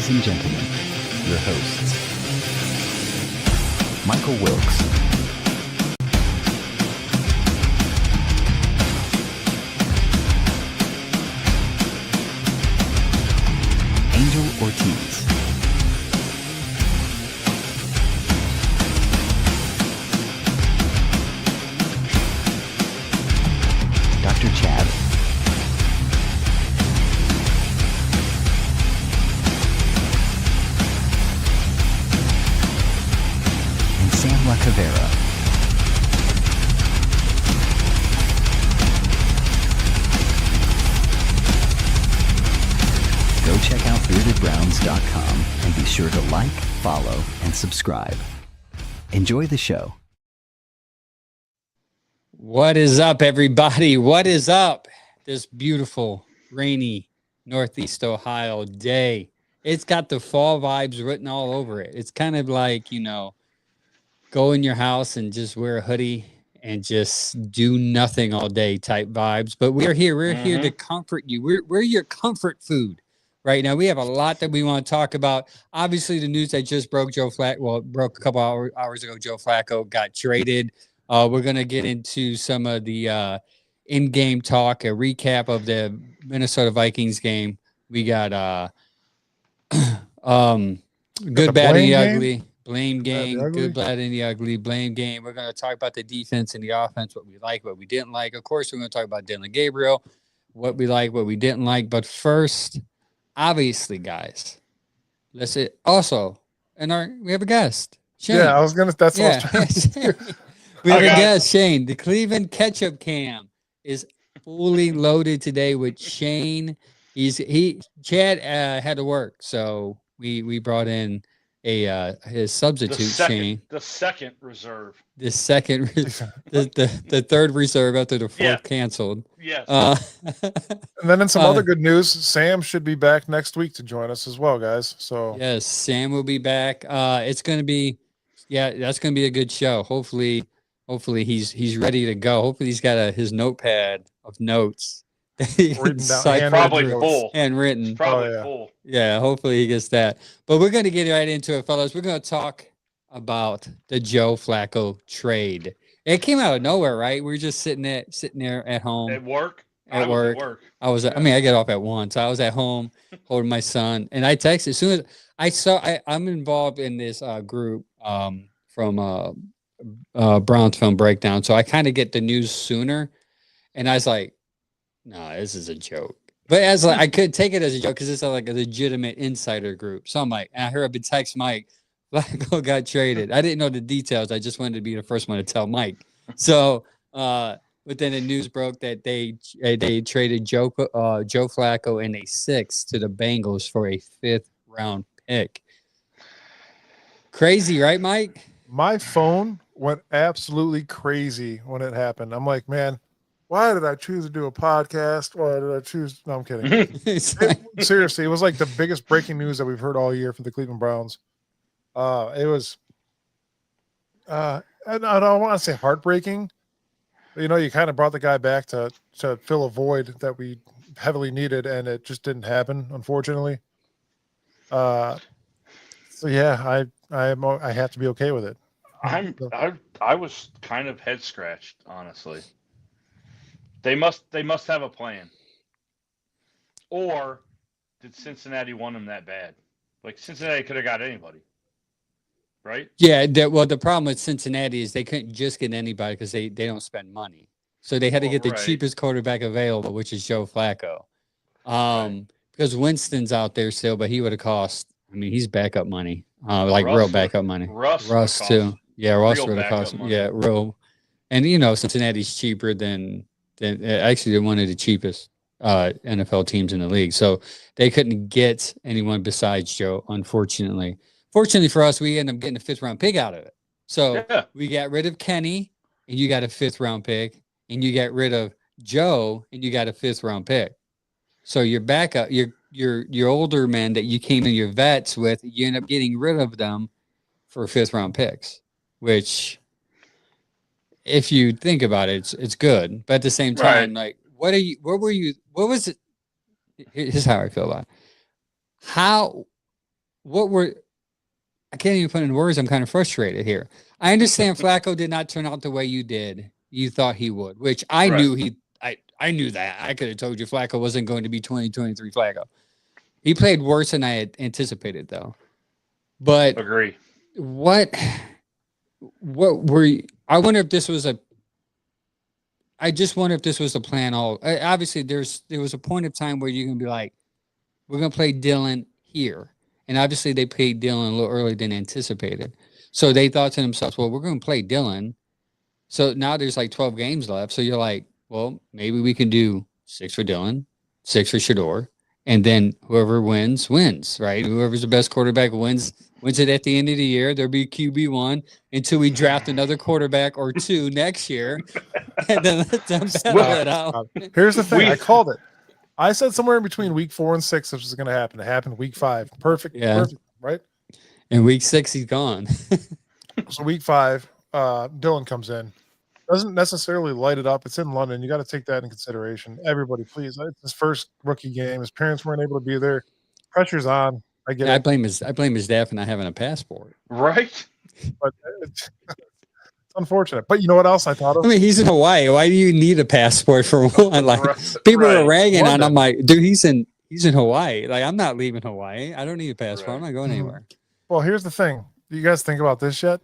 Ladies and gentlemen, your hosts, Michael Wilkes, Angel Ortiz, Dr. Chad, and Sam La Cavera. Go check out beardedbrowns.com and be sure to like, follow, and subscribe. Enjoy the show. What is up, everybody? What is up this beautiful, rainy, Northeast Ohio day? It's got the fall vibes written all over it. It's kind of like, go in your house and just wear a hoodie and just do nothing all day type vibes. But we're here. We're here to comfort you. We're your comfort food right now. We have a lot that we want to talk about. Obviously, the news that just broke, broke a couple hours ago. Joe Flacco got traded. We're going to get into some of the in-game talk, a recap of the Minnesota Vikings game. We got good, bad, and the ugly. Blame game, good, bad, and the ugly. Blame game. We're going to talk about the defense and the offense, what we like, what we didn't like. Of course, we're going to talk about Dylan Gabriel, what we like, what we didn't like. But first, obviously, guys, let's see. Also, we have a guest. Shane. Yeah, I was gonna. That's what I was trying to do. We have a guest, Shane. The Cleveland Ketchup Cam is fully loaded today with Shane. Chad had to work, so we brought in his substitute, Shane. The second reserve. The second, the third reserve after the fourth canceled. Yes. And then in some other good news, Sam should be back next week to join us as well, guys. So yes, Sam will be back. It's going to be, that's going to be a good show. Hopefully he's ready to go. Hopefully he's got his notepad of notes. Probably full. Handwritten. Probably full. Yeah, hopefully he gets that. But we're going to get right into it, fellas. We're going to talk about the Joe Flacco trade. It came out of nowhere, right? We were just sitting there at home. At work? At work. I get off at 1. So I was at home holding my son. And I texted as soon as I'm involved in this group from Browns Film Breakdown. So I kind of get the news sooner. And I was like, no, this is a joke. But I could take it as a joke because it's like a legitimate insider group. So I'm like, I heard a text Mike, Flacco got traded. I didn't know the details. I just wanted to be the first one to tell Mike. So, but then the news broke that they traded Joe Flacco and a 6th to the Bengals for a 5th round pick. Crazy, right, Mike? my phone went absolutely crazy when it happened. I'm like, man, why did I choose to do a podcast? Why did I choose? No, I'm kidding. Seriously, it was like the biggest breaking news that we've heard all year from the Cleveland Browns. It was, I don't want to say heartbreaking, but, you kind of brought the guy back to fill a void that we heavily needed, and it just didn't happen, unfortunately. So yeah, I have to be okay with it. I was kind of head scratched, honestly. They must have a plan. Or did Cincinnati want him that bad? Like, Cincinnati could have got anybody, right? Yeah, the problem with Cincinnati is they couldn't just get anybody because they don't spend money. So they had to get the cheapest quarterback available, which is Joe Flacco. Because Winston's out there still, but he would have cost, he's backup money. Real backup money. Russ too. Yeah, Russ would have cost. Yeah, real. And Cincinnati's cheaper than actually they're one of the cheapest NFL teams in the league. So they couldn't get anyone besides Joe, unfortunately. Fortunately for us, we ended up getting a 5th round pick out of it. So we got rid of Kenny, and you got a 5th round pick, and you got rid of Joe, and you got a 5th round pick. So your backup, your older men that you came in your vets with, you end up getting rid of them for 5th round picks, which, if you think about it, it's good. But at the same time, what was it? Here's how I feel about it. I can't even put in words. I'm kind of frustrated here. I understand Flacco did not turn out the way you thought he would, which I Right. knew I knew that. I could have told you Flacco wasn't going to be 2023 Flacco. He played worse than I had anticipated, though. But Agree. what were you, I wonder if this was I just wonder if this was the plan. Obviously, there was a point of time where you can be like, we're going to play Dylan here. And obviously, they played Dylan a little earlier than anticipated. So they thought to themselves, well, we're going to play Dylan. So now there's like 12 games left. So you're like, well, maybe we can do 6 for Dylan, 6 for Shador. And then whoever wins, right? Whoever's the best quarterback wins it at the end of the year. There'll be QB1 until we draft another quarterback or 2 next year. And then let them battle it out. Here's the thing. I called it. I said somewhere in between week 4 and 6 this was going to happen. It happened week 5. Perfect. Yeah. Perfect. Right? In week 6, he's gone. So week 5, Dylan comes in. Doesn't necessarily light it up. It's in London. You got to take that in consideration. Everybody, please. It's his first rookie game. His parents weren't able to be there. Pressure's on. I get it. I blame his dad for not having a passport. Right? But it's unfortunate. But you know what else I thought of? I mean, he's in Hawaii. Why do you need a passport for one? Like people are ragging on. I'm like, dude, he's in Hawaii. Like, I'm not leaving Hawaii. I don't need a passport. Right. I'm not going anywhere. Well, here's the thing. Do you guys think about this yet?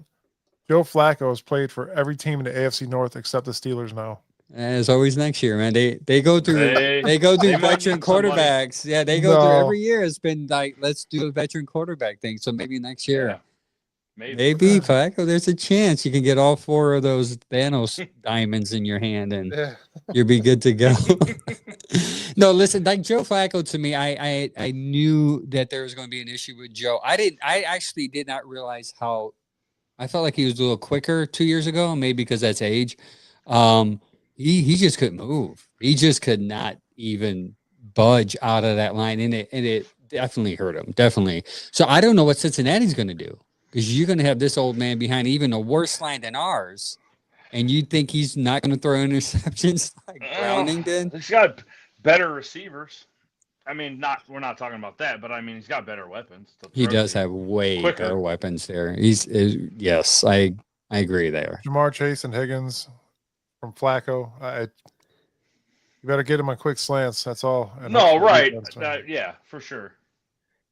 Joe Flacco has played for every team in the AFC North except the Steelers now. As always, next year, man. They go through veteran quarterbacks. Yeah, they go through every year. It's been like, let's do a veteran quarterback thing. So maybe next year. Yeah. Maybe Flacco, there's a chance you can get all 4 of those Thanos diamonds in your hand and you'll be good to go. No, listen, like Joe Flacco, to me, I knew that there was going to be an issue with Joe. I actually did not realize how. I felt like he was a little quicker 2 years ago, maybe because that's age. He just couldn't move. He just could not even budge out of that line, and it definitely hurt him. Definitely. So I don't know what Cincinnati's going to do, because you're going to have this old man behind even a worse line than ours, and you think he's not going to throw interceptions like Browning did? He's got better receivers. I mean, we're not talking about that, but I mean, he's got better weapons. He does have way better weapons there. Yes, I agree there. Jamar Chase and Higgins from Flacco. You better get him on quick slants. That's all. And right. Yeah, for sure.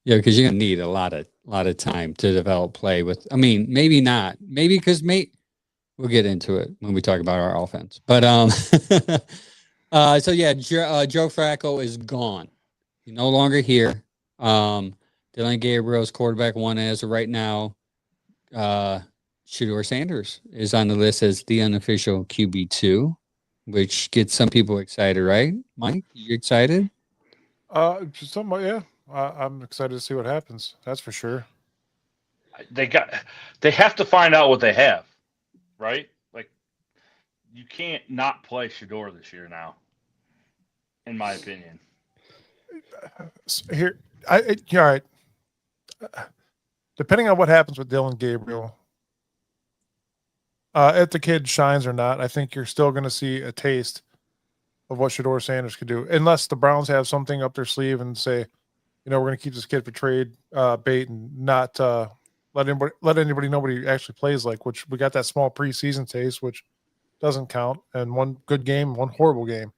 Yeah, because you're gonna need a lot of time to develop play with. I mean, maybe not. Maybe because we'll get into it when we talk about our offense. But so yeah, Joe Flacco is gone. He's no longer here. Dylan Gabriel's quarterback 1 as of right now. Shador Sanders is on the list as the unofficial QB2, which gets some people excited, right? Mike, you excited? Yeah. I'm excited to see what happens. That's for sure. They have to find out what they have, right? Like, you can't not play Shador this year now, in my opinion. Here, all right. Depending on what happens with Dylan Gabriel, if the kid shines or not, I think you're still going to see a taste of what Shador Sanders could do, unless the Browns have something up their sleeve and say, we're going to keep this kid for trade bait and not let anybody know what he actually plays like. Which we got that small preseason taste, which doesn't count, and one good game, one horrible game.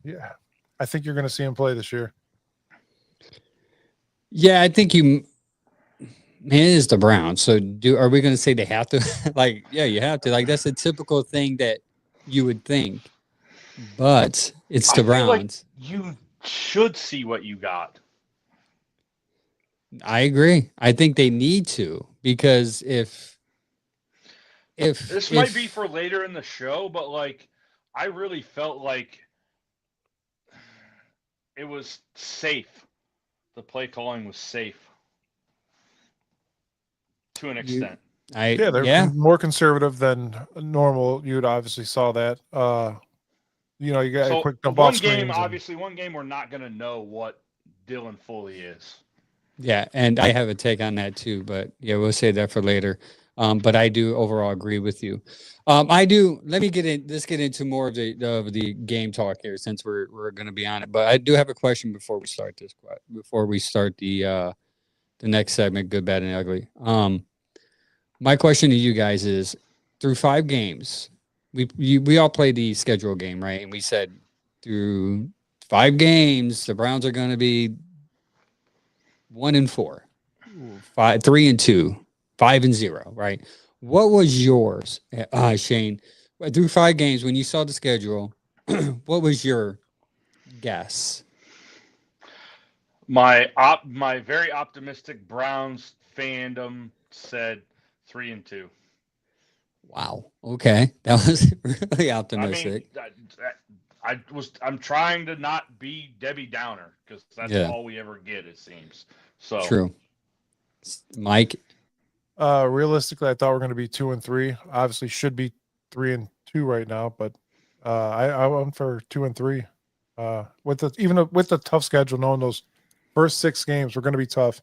Yeah. I think you're going to see him play this year. Yeah, I think it is the Browns. So are we going to say they have to? Like, yeah, you have to. Like, that's a typical thing that you would think. But it's the Browns. Like you should see what you got. I agree. I think they need to, because if this might be for later in the show, but like, I really felt like it was safe. The play calling was safe to an extent. They're more conservative than normal. You'd obviously saw that. You got a quick dump off screens. One game we're not going to know what Dylan fully is. Yeah, and I have a take on that too, but yeah, we'll save that for later. But I do overall agree with you. I do. Let me let's get into more of the game talk here since we're going to be on it. But I do have a question before we start the next segment, good, bad, and ugly. My question to you guys is: through 5 games, we all played the schedule game, right? And we said through 5 games, the Browns are going to be 1-4, 3-2, 5-0, right? What was yours, Shane? Through 5 games, when you saw the schedule, what was your guess? My very optimistic Browns fandom said 3-2. Wow. Okay, that was really optimistic. I'm trying to not be Debbie Downer because that's all we ever get, it seems. So true. Mike, realistically, I thought we are going to be 2-3. Obviously, should be 3-2 right now, but I went for 2-3. With the tough schedule, knowing those first 6 games were going to be tough,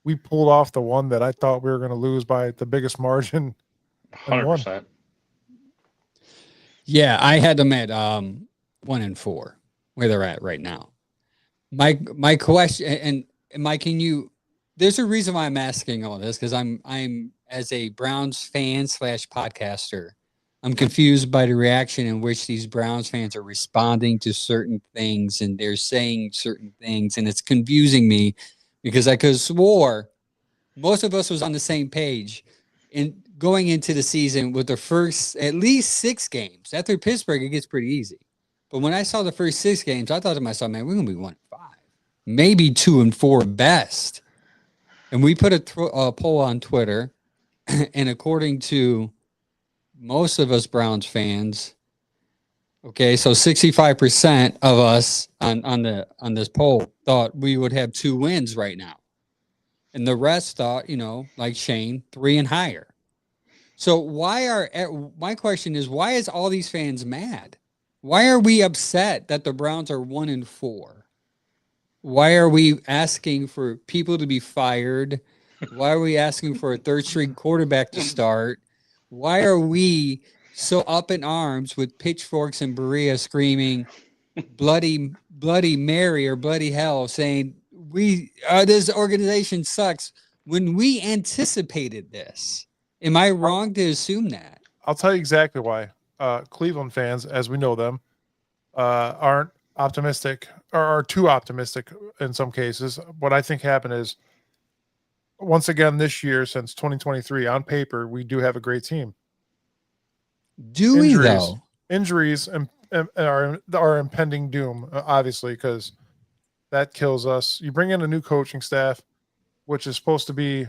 we pulled off the one that I thought we were going to lose by the biggest margin. 100%. Yeah, I had them at 1-4, where they're at right now. My question, and Mike, can you? There's a reason why I'm asking all this, because I'm as a Browns fan / podcaster, I'm confused by the reaction in which these Browns fans are responding to certain things, and they're saying certain things, and it's confusing me because I could have swore most of us was on the same page in going into the season with the first at least 6 games. After Pittsburgh, it gets pretty easy. But when I saw the first 6 games, I thought to myself, man, we're going to be 1-5, maybe 2-4 best. And we put a poll on Twitter, and according to most of us Browns fans, okay, so 65% of us on this poll thought we would have 2 wins right now. And the rest thought, like Shane, 3 and higher. So my question is, why is all these fans mad? Why are we upset that the Browns are 1-4? Why are we asking for people to be fired? Why are we asking for a 3rd-string quarterback to start? Why are we so up in arms with pitchforks and Berea screaming bloody Mary or bloody hell, saying this organization sucks when we anticipated this? Am I wrong to assume that? I'll tell you exactly why. Cleveland fans, as we know them, aren't optimistic or are too optimistic in some cases. What I think happened is, once again this year, since 2023, on paper, we do have a great team. Do we though? Injuries are impending doom, obviously, because that kills us. You bring in a new coaching staff, which is supposed to be,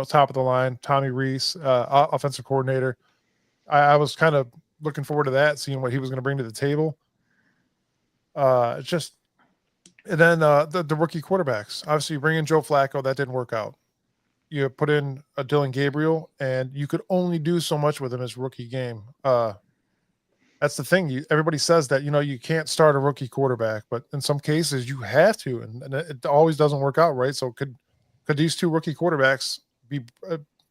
top of the line. Tommy Rees, offensive coordinator. I was kind of looking forward to that, seeing what he was going to bring to the table. And then the rookie quarterbacks. Obviously, you bring in Joe Flacco. That didn't work out. You put in a Dylan Gabriel, and you could only do so much with him as rookie game. That's the thing. Everybody says that, you can't start a rookie quarterback, but in some cases you have to, and it always doesn't work out, right? So could these 2 rookie quarterbacks be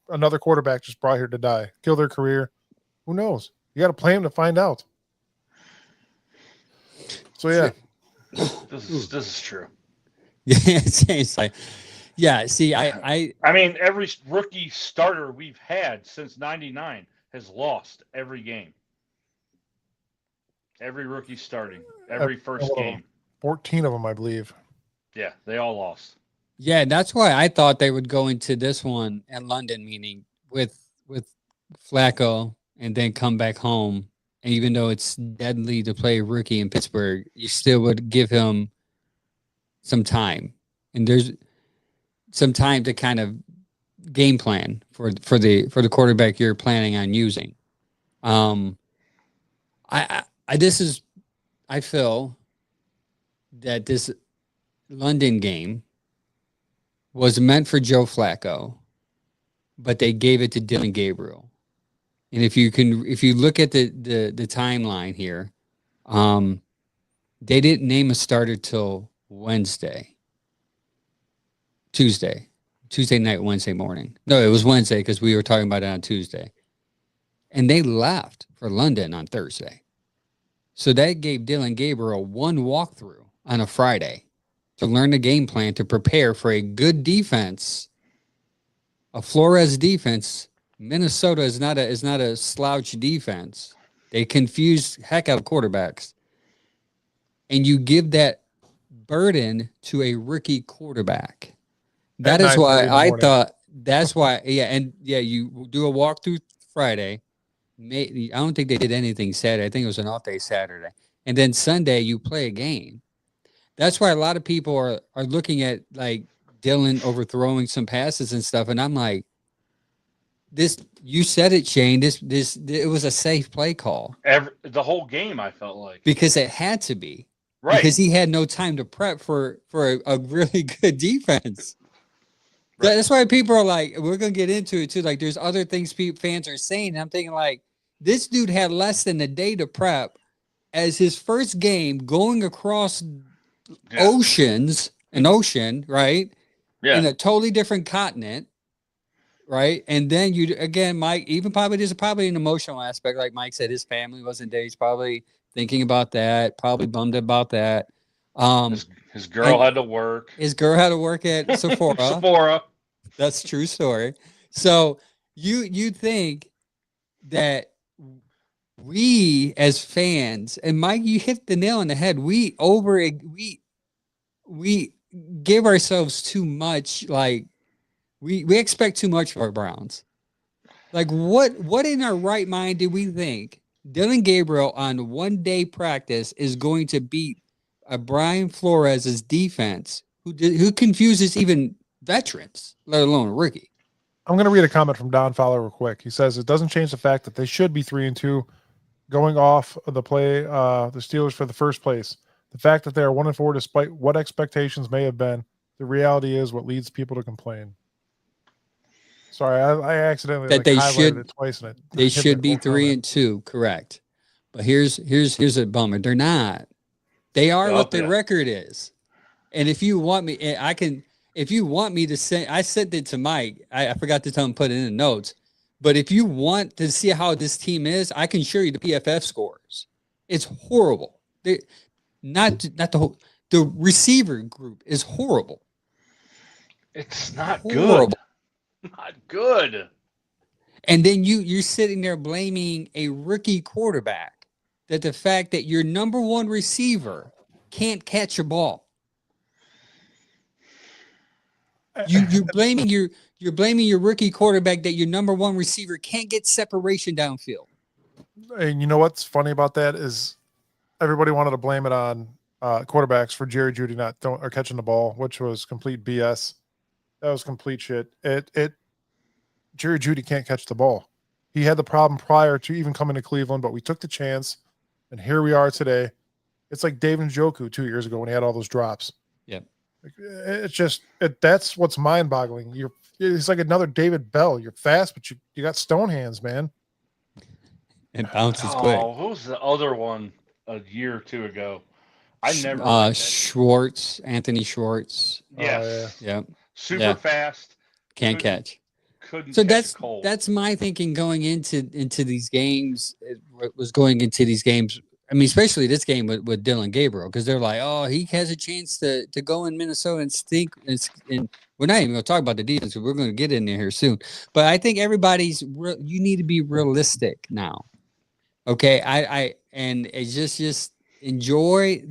another quarterback just brought here to die, kill their career? Who knows? You got to play him to find out. So yeah, this is true. Yeah, it's like, yeah. See, I mean, every rookie starter we've had since '99 has lost every game. Every rookie starting, every first game. 14 of them, I believe. Yeah, they all lost. Yeah, that's why I thought they would go into this one at London, meaning with Flacco, and then come back home. And even though it's deadly to play a rookie in Pittsburgh, you still would give him some time. And there's some time to kind of game plan for the quarterback you're planning on using. I feel that this London game was meant for Joe Flacco, but they gave it to Dylan Gabriel. And if you look at the timeline here, they didn't name a starter till Tuesday. Tuesday night, Wednesday morning. No, it was Wednesday because we were talking about it on Tuesday. And they left for London on Thursday. So that gave Dylan Gabriel one walkthrough on a Friday to learn the game plan to prepare for a good defense, a Flores defense. Minnesota is not a slouch defense. They confuse heck out of quarterbacks. And you give that burden to a rookie quarterback. That is why I thought that's why, you do a walkthrough Friday. I don't think they did anything Saturday. I think it was an off day Saturday. And then Sunday you play a game. That's why a lot of people are looking at like Dylan overthrowing some passes and stuff. And I'm like, you said it, Shane. It was a safe play call. The whole game, I felt like. Because it had to be. Right. Because he had no time to prep for a really good defense. Right. That's why people are like, we're going to get into it too. Like there's other things fans are saying. And I'm thinking like, this dude had less than a day to prep as his first game going across an ocean, right? Yeah. In a totally different continent, right? And then Mike, even there's probably an emotional aspect. Like Mike said, his family wasn't there. He's probably thinking about that, probably bummed about that. His girl had to work. His girl had to work at Sephora. That's a true story. So you think that we as fans, and Mike, you hit the nail on the head. We give ourselves too much. Like we expect too much of our Browns. Like what in our right mind did we think Dylan Gabriel on 1 day practice is going to beat a Brian Flores' defense who confuses even veterans, let alone a rookie? I'm going to read a comment from Don Fowler real quick. He says it doesn't change the fact that they should be 3-2 going off of the play, the Steelers for the first place. The fact that they are 1-4, despite what expectations may have been, the reality is what leads people to complain. Sorry, I accidentally highlighted it twice. They should be 3-2, correct. But here's a bummer. They're not. They are what the record is. And if you want me, if you want me to send, I sent it to Mike. I forgot to tell him put it in the notes. But if you want to see how this team is, I can show you the PFF scores. It's horrible. Not the receiver group is horrible. It's not horrible. Good. Not good. And then you're sitting there blaming a rookie quarterback that the fact that your number one receiver can't catch a ball. You're blaming your rookie quarterback that your number one receiver can't get separation downfield. And you know what's funny about that is everybody wanted to blame it on quarterbacks for Jerry Jeudy or catching the ball, which was complete BS. That was complete shit. Jerry Jeudy can't catch the ball. He had the problem prior to even coming to Cleveland, but we took the chance, and here we are today. It's like David Njoku 2 years ago when he had all those drops. Yep. It's just that's what's mind-boggling. It's like another David Bell. You're fast, but you got stone hands, man. And bounces quick. Oh, who was the other one a year or two ago? I never. Schwartz, Anthony Schwartz. Yes. Yep. Super fast. Can't catch. Couldn't. So catch cold. that's my thinking going into these games. It was going into these games. I mean, especially this game with Dylan Gabriel, because they're like, oh, he has a chance to go in Minnesota and stink. And we're not even going to talk about the defense. We're going to get in there here soon. But I think you need to be realistic now. Okay, and it's just enjoy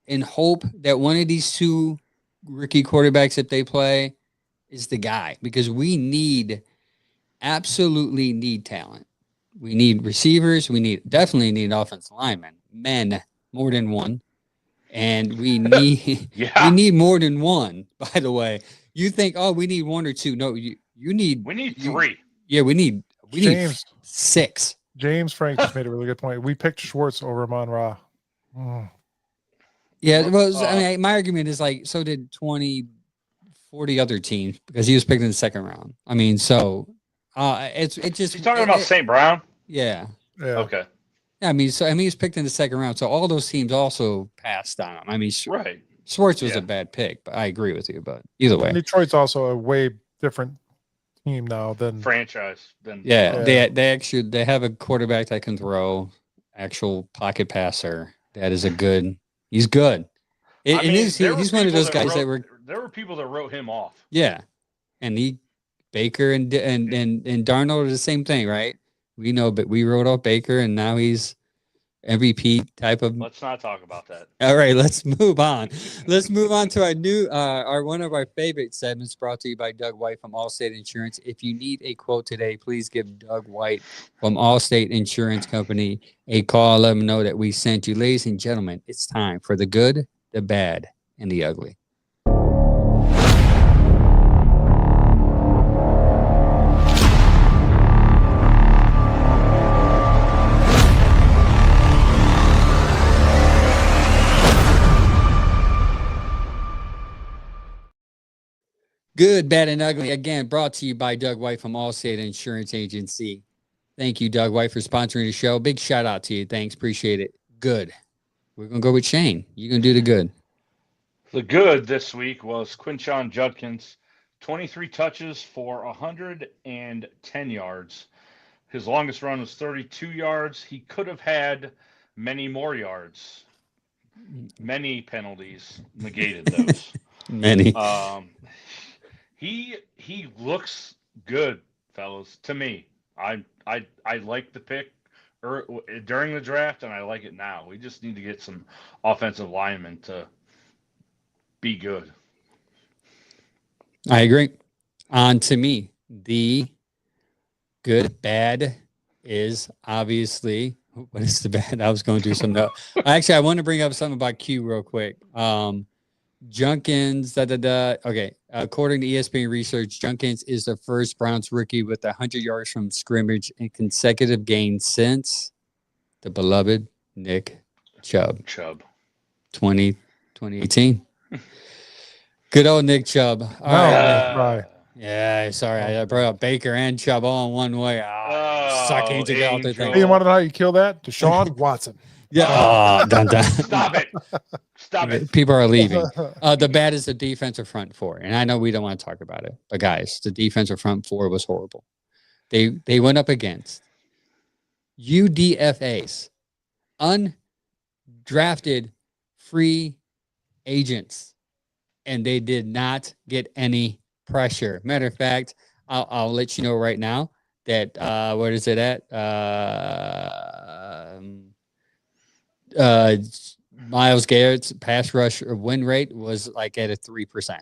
and hope that one of these two rookie quarterbacks, if they play, is the guy, because we absolutely need talent. We need receivers. We definitely need offensive linemen, men, more than one. And we need we need more than one, by the way. You think, oh, we need one or two. No, we need three. Yeah, we need six. James Frank just made a really good point. We picked Schwartz over Amon-Ra. Yeah, well, I mean, my argument is like, so did 40 other teams, because he was picked in the second round. I mean, so it's just. You talking about St. Brown? Yeah. Okay. Yeah, I mean, he was picked in the second round, so all those teams also passed on him. I mean, right. Schwartz was Yeah. a bad pick, but I agree with you. But either way, Detroit's also a way different team now than franchise. Then yeah, Yeah. they have a quarterback that can throw, actual pocket passer. That is a good. He's good. I mean, He's one of those guys that were there were people that wrote him off. yeah, and Baker and Darnold are the same thing, right? We know, but we wrote off Baker, and now he's MVP type of. Let's not talk about that. All right, let's move on. Let's move on to our new, our one of our favorite segments, brought to you by Doug White from Allstate Insurance. If you need a quote today, please give Doug White from Allstate Insurance Company a call. Let him know that we sent you. Ladies and gentlemen, it's time for the good, the bad, and the ugly. Good, bad, and ugly. Again, brought to you by Doug White from Allstate Insurance Agency. Thank you, Doug White, for sponsoring the show. Big shout out to you. Thanks. Appreciate it. Good. We're going to go with Shane. You're going to do the good. The good this week was Quinshon Judkins, 23 touches for 110 yards. His longest run was 32 yards. He could have had many more yards. Many penalties negated those. Many. He looks good, fellas. To me, I like the pick during the draft, and I like it now. We just need to get some offensive linemen to be good. I agree. On to me. The good, bad is obviously, what is the bad? I was going to do something. Actually, I want to bring up something about Q real quick. Junkins, Okay. According to ESPN research, Junkins is the first Browns rookie with 100 yards from scrimmage in consecutive games since the beloved Nick Chubb. 2018. Good old Nick Chubb. All right. Yeah, sorry. I brought up Baker and Chubb all in one way. Sucking to get out the thing. Hey, you want to know how you kill that? Deshaun Watson. Yeah. Dun, dun. Stop it. Stop it. People are leaving. The bad is the defensive front four. And I know we don't want to talk about it, but guys, the defensive front four was horrible. They went up against UDFAs, undrafted free agents, and they did not get any pressure. Matter of fact, I'll let you know right now that what is it at? Myles Garrett's pass rush or win rate was like at a 3%.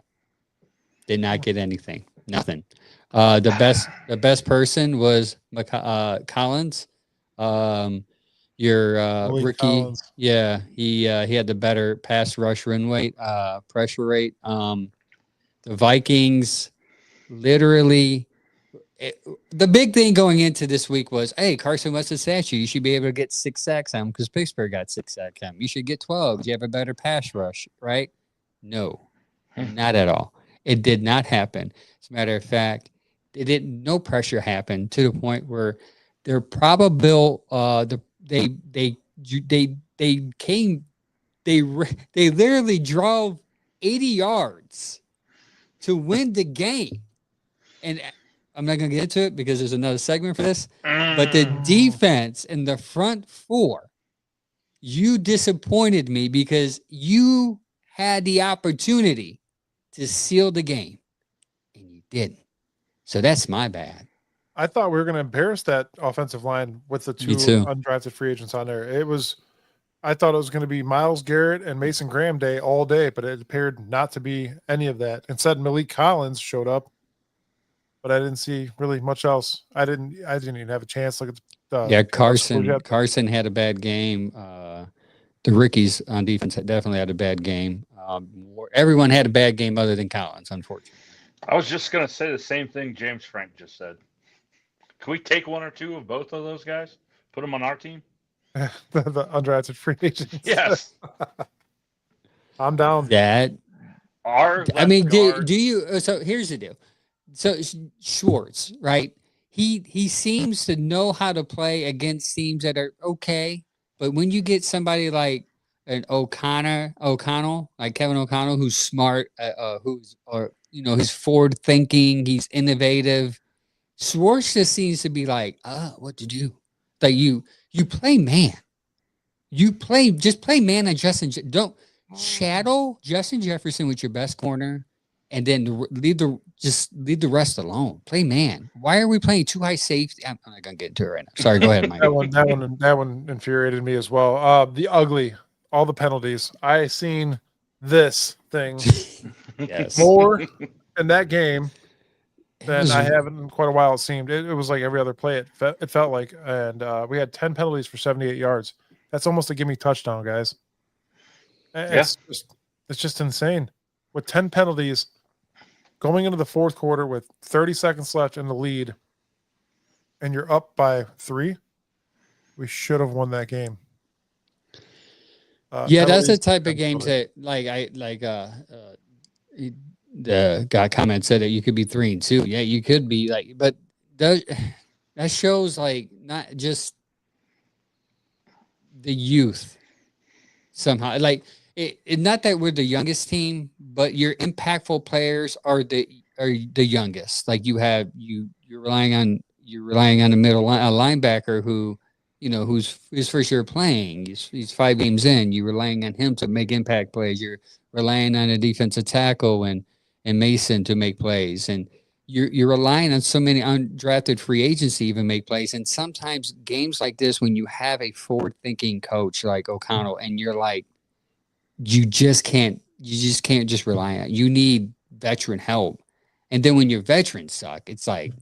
Did not get anything. Nothing. The best person was Collins. Your rookie. Collins. Yeah, he had the better pass rush run rate, pressure rate. The Vikings literally. The big thing going into this week was, hey, Carson Wentz is statue. You should be able to get 6 sacks on him because Pittsburgh got 6 sacks on him. You should get 12. You have a better pass rush, right? No, not at all. It did not happen. As a matter of fact, no pressure happened to the point where they're probable. They literally drove 80 yards to win the game, and I'm not going to get into it because there's another segment for this, but the defense in the front four, you disappointed me because you had the opportunity to seal the game and you didn't. So that's my bad. I thought we were going to embarrass that offensive line with the two undrafted free agents on there. I thought it was going to be Myles Garrett and Mason Graham day all day, but it appeared not to be any of that. Instead, Malik Collins showed up. But I didn't see really much else. I didn't even have a chance to look at Carson had a bad game. The rookies on defense definitely had a bad game. Everyone had a bad game other than Collins, unfortunately. I was just going to say the same thing James Frank just said. Can we take one or two of both of those guys? Put them on our team? the undrafted free agents. Yes. I'm down. Do you? So here's the deal. So Schwartz, right? He seems to know how to play against teams that are okay, but when you get somebody like an O'Connell, like Kevin O'Connell, who's smart, he's forward thinking, he's innovative. Schwartz just seems to be like, what to do? Like you play man. Just play man on Justin. Don't shadow Justin Jefferson with your best corner, and then leave the rest alone. Play man. Why are we playing too high safety? I'm not gonna get into it right now. Sorry, go ahead, Mike. that one infuriated me as well. The ugly, all the penalties. I seen this thing Yes. more in that game than I haven't in quite a while. It seemed it was like every other play. It felt like, and we had 10 penalties for 78 yards. That's almost a gimme touchdown, guys. It's just insane. With 10 penalties going into the fourth quarter with 30 seconds left in the lead, and you're up by 3, we should have won that game. That's the type of games that the guy comment said that you could be 3-2. Yeah, you could be but that shows not just the youth somehow. Not that we're the youngest team, but your impactful players are the youngest. Like you're relying on the middle linebacker who, who's his first year playing. He's 5 games in. You're relying on him to make impact plays. You're relying on a defensive tackle and Mason to make plays, and you're relying on so many undrafted free agents to even make plays. And sometimes games like this, when you have a forward-thinking coach like O'Connell, and you're like, you just can't just rely on it. You need veteran help. And then when your veterans suck, it's like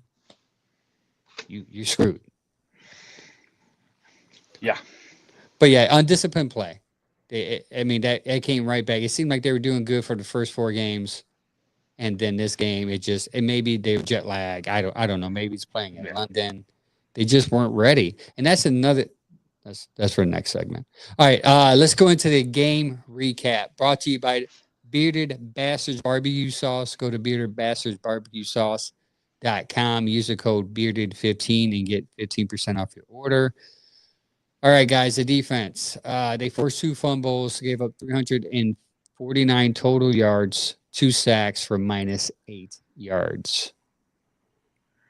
you're screwed. Yeah. But yeah, undisciplined play. That came right back. It seemed like they were doing good for the first 4 games. And then this game, it maybe they were jet lag. I don't know. Maybe it's playing in London. They just weren't ready. And that's for the next segment. All right, let's go into the game recap. Brought to you by Bearded Bastards Barbecue Sauce. Go to beardedbastardsbarbecuesauce.com. Use the code Bearded15 and get 15% off your order. All right, guys, the defense. They forced 2 fumbles, gave up 349 total yards, 2 sacks for -8 yards.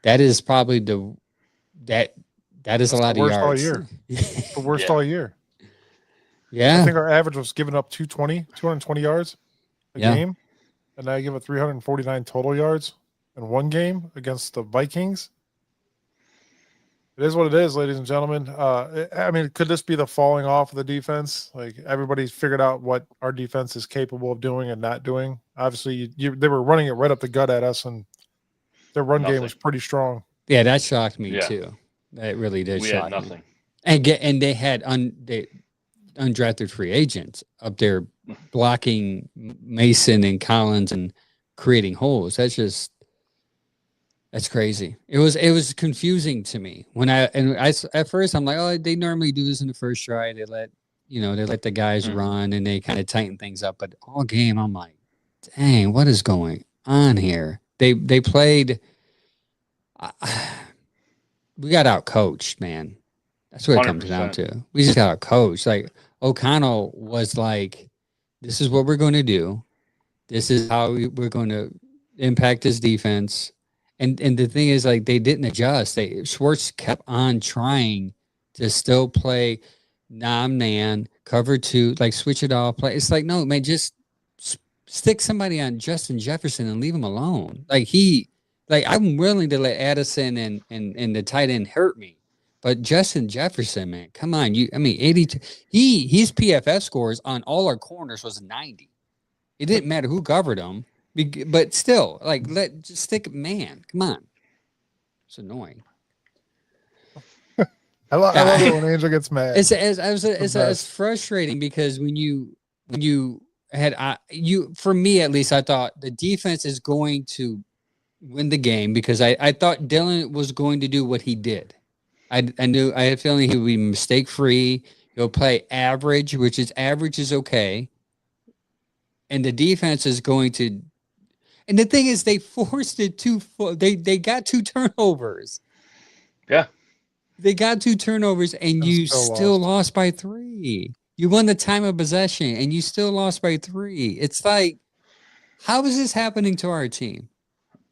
That is probably that is a lot of yards. All year. The worst all year. Yeah. I think our average was giving up 220 yards a game. And now you give up 349 total yards in one game against the Vikings. It is what it is, ladies and gentlemen. Could this be the falling off of the defense? Like, everybody's figured out what our defense is capable of doing and not doing. Obviously, they were running it right up the gut at us, and their run game was pretty strong. Yeah, that shocked me too. That really did shock me. We had nothing. And they had undrafted free agents up there blocking Mason and Collins and creating holes. That's crazy. It was confusing to me at first I'm like, oh, they normally do this in the first try. They let the guys run and they kind of tighten things up. But all game, I'm like, dang, what is going on here? They played. We got out coached, man. That's what it comes down to. We just got out coached. Like, O'Connell was like, this is what we're going to do. This is how we're going to impact this defense. And the thing is, like, they didn't adjust. Schwartz kept on trying to still play man, cover 2, like switch it off. Play. It's like, no, man, just stick somebody on Justin Jefferson and leave him alone. I'm willing to let Addison and the tight end hurt me, but Justin Jefferson, man, come on, 82. His PFF scores on all our corners was 90. It didn't matter who covered him. But still, just stick man. Come on. It's annoying. I love it when Angel gets mad. It's frustrating because when you had for me at least, I thought the defense is going to win the game because I thought Dylan was going to do what he did. I had a feeling he would be mistake free. He'll play average, which is average is okay. And the defense is going to. And the thing is, they forced it they got 2 turnovers. Yeah. They got 2 turnovers, and you still lost by 3. You won the time of possession, and you still lost by 3. It's like, how is this happening to our team?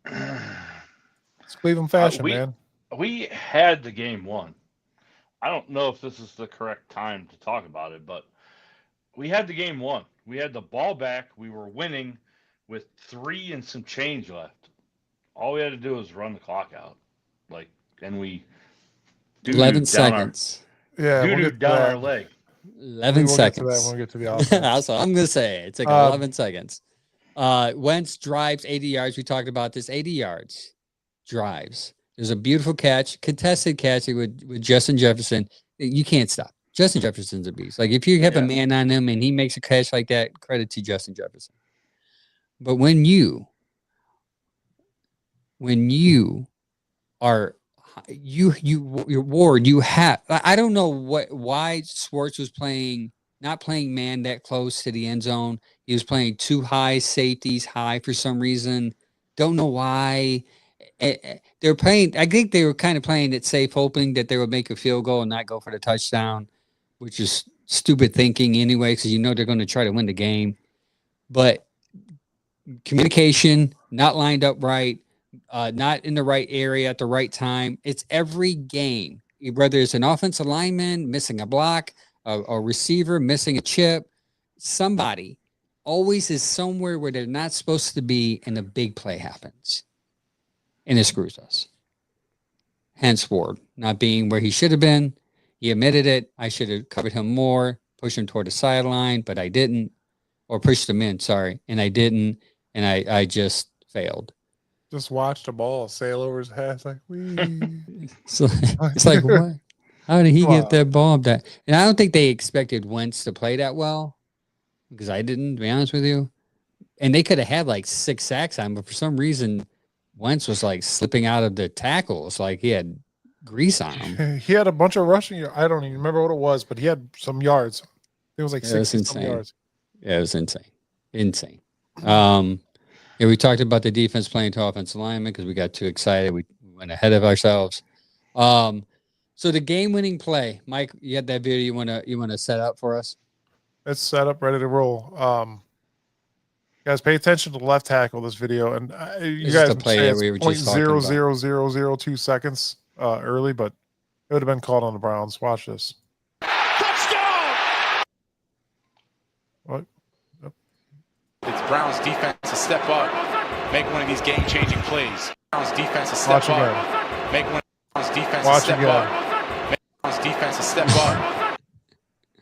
It's Cleveland fashion, man. We had the game won. I don't know if this is the correct time to talk about it, but we had the game won. We had the ball back. We were winning with 3 and some change left. All we had to do was run the clock out. And we 11 seconds. We'll down our leg. 11 seconds. Get to that when we get to the offense. That's what I'm going to say. It's like 11 seconds. Wentz drives 80 yards. We talked about this. 80 yards. Drives. There's a beautiful catch, contested catch with Justin Jefferson. You can't stop. Justin Jefferson's a beast. Like, if you have a man on him and he makes a catch like that, credit to Justin Jefferson. But when you are you're Ward, you have, I don't know why Schwartz was not playing man that close to the end zone. He was playing 2 high safeties high for some reason. Don't know why. They're playing. I think they were kind of playing it safe, hoping that they would make a field goal and not go for the touchdown, which is stupid thinking anyway, because they're going to try to win the game. But communication not lined up right. Not in the right area at the right time. It's every game, whether it's an offensive lineman missing a block, a receiver missing a chip, somebody always is somewhere where they're not supposed to be, and a big play happens. And it screws us. Hence Ward not being where he should have been. He admitted it. I should have covered him more, pushed him toward the sideline, but I didn't. Or pushed him in, sorry, and I didn't. And I just failed. Just watch the ball sail over his head. It's like, it's like, what? How did he get that ball up that? And I don't think they expected Wentz to play that well, because I didn't, to be honest with you. And they could have had like 6 sacks on him, but for some reason, Wentz was like slipping out of the tackles, like he had grease on him. He had a bunch of rushing yards. I don't even remember what it was, but he had some yards. It was like 60 some yards. Yeah, it was insane. Yeah, we talked about the defense playing to offensive linemen because we got too excited. We went ahead of ourselves. So the game-winning play, Mike, you had that video you wanna set up for us? It's set up, ready to roll. Guys, pay attention to the left tackle this video, and you guys play say that we were it's just talking about. 0.00002 seconds early, but it would have been called on the Browns. Watch this. Touchdown! What? It's Browns defense to step up, make one of these game-changing plays. Browns defense to step up, make one of Browns defense to step up. Make Browns defense to step up.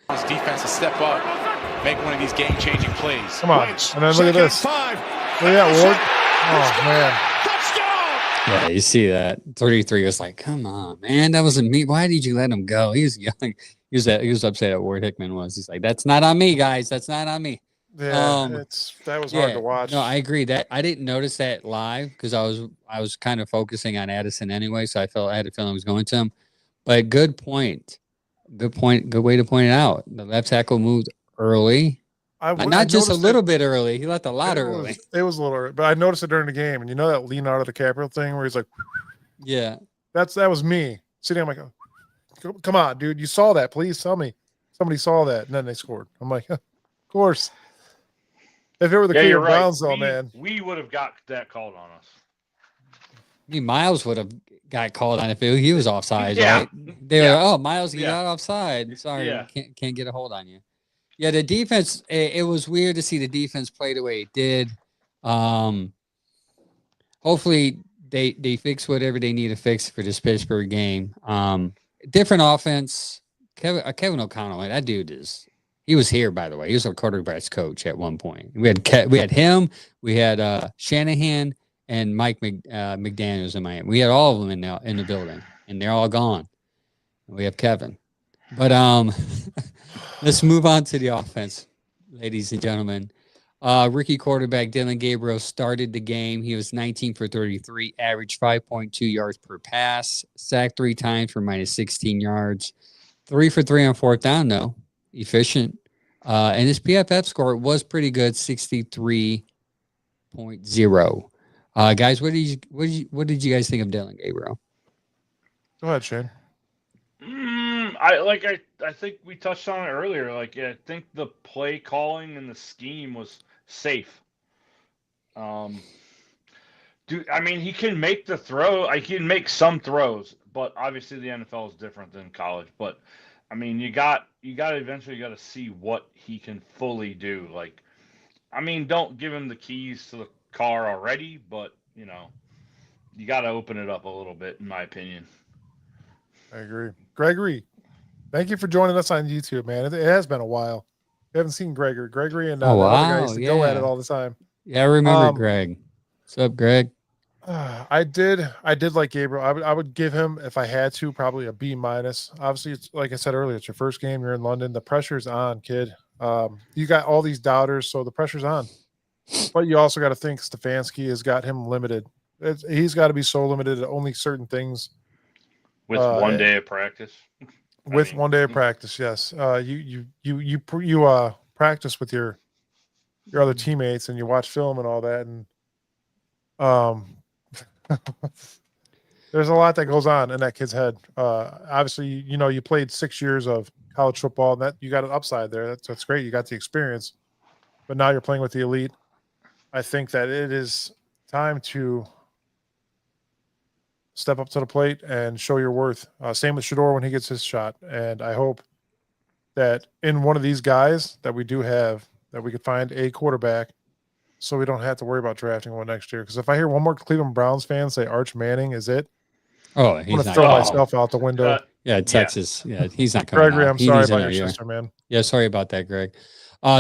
Browns defense to step up, make one of these game-changing plays. Come on, and then look at this. Look at that, Ward. Oh man. Yeah, you see that 33 was like, come on, man, that wasn't me. Why did you let him go? He was young. He was upset at Ward Hickman was. He's like, that's not on me, guys. That's not on me. Yeah, that was hard to watch. No, I agree that I didn't notice that live because I was kind of focusing on Addison anyway, so I had a feeling it was going to him. But good point. Good way to point it out. The left tackle moved early. Not just a little bit early. He left a lot early. It was a little early, but I noticed it during the game. And you know that Leonardo DiCaprio thing where he's like, yeah, that was me sitting. I'm like, oh, come on, dude, you saw that? Please tell me somebody saw that, and then they scored. I'm like, of course. If it were the Cleveland Browns, though, man, we would have got that called on us. I mean, Miles would have got called on if he was offside, Yeah. right? They were, oh, Miles, you got offside. Sorry, can't get a hold on you. Yeah, the defense. It was weird to see the defense play the way it did. Hopefully, they fix whatever they need to fix for this Pittsburgh game. Different offense. Kevin O'Connell, that dude is. He was here, by the way. He was our quarterback's coach at one point. We had him. We had Shanahan and Mike McDaniels in Miami. We had all of them in the building, and they're all gone. We have Kevin. But let's move on to the offense, ladies and gentlemen. Rookie quarterback Dylan Gabriel started the game. He was 19 for 33, averaged 5.2 yards per pass, sacked 3 times for minus 16 yards, 3 for 3 on fourth down, though. Efficient. And his PFF score was pretty good, 63.0. Guys, what did you guys think of Dylan Gabriel? Go ahead, Shane. I think we touched on it earlier. Like I think the play calling and the scheme was safe. I mean he can make the throw. He can make some throws, but obviously the NFL is different than college. But I mean you got eventually got to see what he can fully do. Like I mean don't give him the keys to the car already, but you got to open it up a little bit, in my opinion. I agree. Gregory, thank you for joining us on YouTube, man. It has been a while. We haven't seen Gregory. Gregory and that other guy used to go at it all the time. Yeah, I remember Greg. What's up, Greg? I did like Gabriel. I would give him, if I had to, probably a B-. Obviously, it's like I said earlier, it's your first game. You're in London. The pressure's on, kid. You got all these doubters, so the pressure's on. But you also got to think Stefanski has got him limited. He's got to be so limited to only certain things. With 1 day of practice. With 1 day of practice, yes. You practice with your other teammates and you watch film and all that, and there's a lot that goes on in that kid's head. Obviously, you played 6 years of college football, and that you got an upside there. That's great. You got the experience, but now you're playing with the elite. I think that it is time to step up to the plate and show your worth. Same with Shador when he gets his shot. And I hope that in one of these guys that we do have, that we could find a quarterback so we don't have to worry about drafting one next year. Because if I hear one more Cleveland Browns fan say Arch Manning is it, I'm going to throw myself out the window. Texas. Yeah, he's not coming Gregory, out. I'm sorry about your sister, man. Yeah, sorry about that, Greg.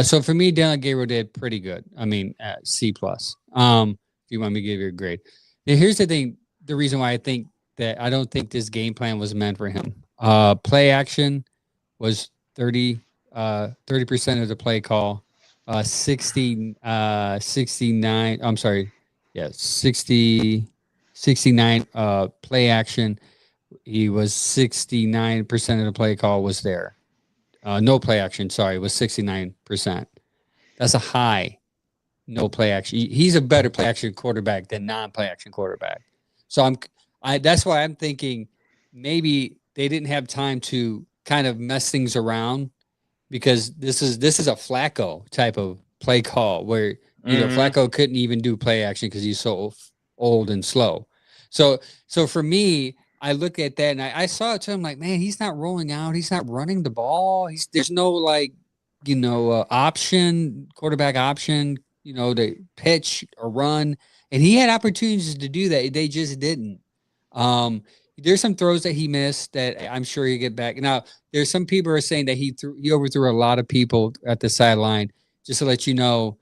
So for me, Dillon Gabriel did pretty good. I mean, C+. If you want me to give you a grade. Now, here's the thing. The reason why I don't think this game plan was meant for him. Play action was 30% of the play call. 69. I'm sorry. Yeah, 69 play action. He was 69% of the play call was there. No play action, sorry, was 69%. That's a high no play action. He's a better play action quarterback than non-play action quarterback. So that's why I'm thinking maybe they didn't have time to kind of mess things around, because this is a Flacco type of play call where Flacco couldn't even do play action because he's so old and slow. So for me, I look at that and I saw it too. I'm like, man, he's not rolling out. He's not running the ball. There's no option, quarterback option, to pitch or run. And he had opportunities to do that. They just didn't. There's some throws that he missed that I'm sure he'll get back. Now, there's some people are saying that he overthrew a lot of people at the sideline. Just to let you know,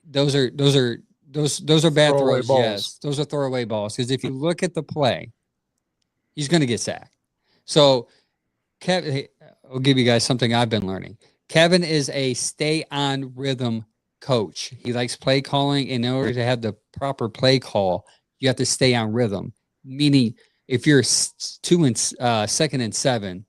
those are bad throws. Balls. Yes, those are throwaway balls. Because if you look at the play, he's going to get sacked. So, Kevin, I'll give you guys something I've been learning. Kevin is a stay on rhythm coach. He likes play calling. In order to have the proper play call, you have to stay on rhythm. Meaning, if you're 2nd and 7,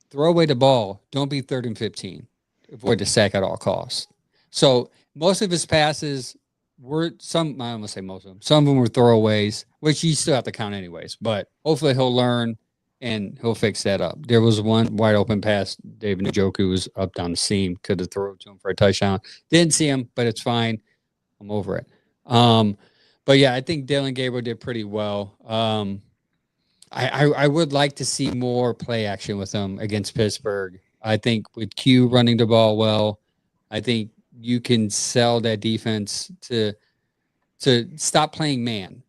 throw away the ball. Don't be 3rd and 15. Avoid the sack at all costs. So most of his passes were I don't say most of them. Some of them were throwaways, which you still have to count anyways. But hopefully he'll learn and he'll fix that up. There was one wide open pass. David Njoku was up down the seam. Could have thrown to him for a touchdown. Didn't see him, but it's fine. I'm over it. But yeah, I think Dillon Gabriel did pretty well. I would like to see more play action with him against Pittsburgh. I think with Q running the ball well, I think you can sell that defense to stop playing man.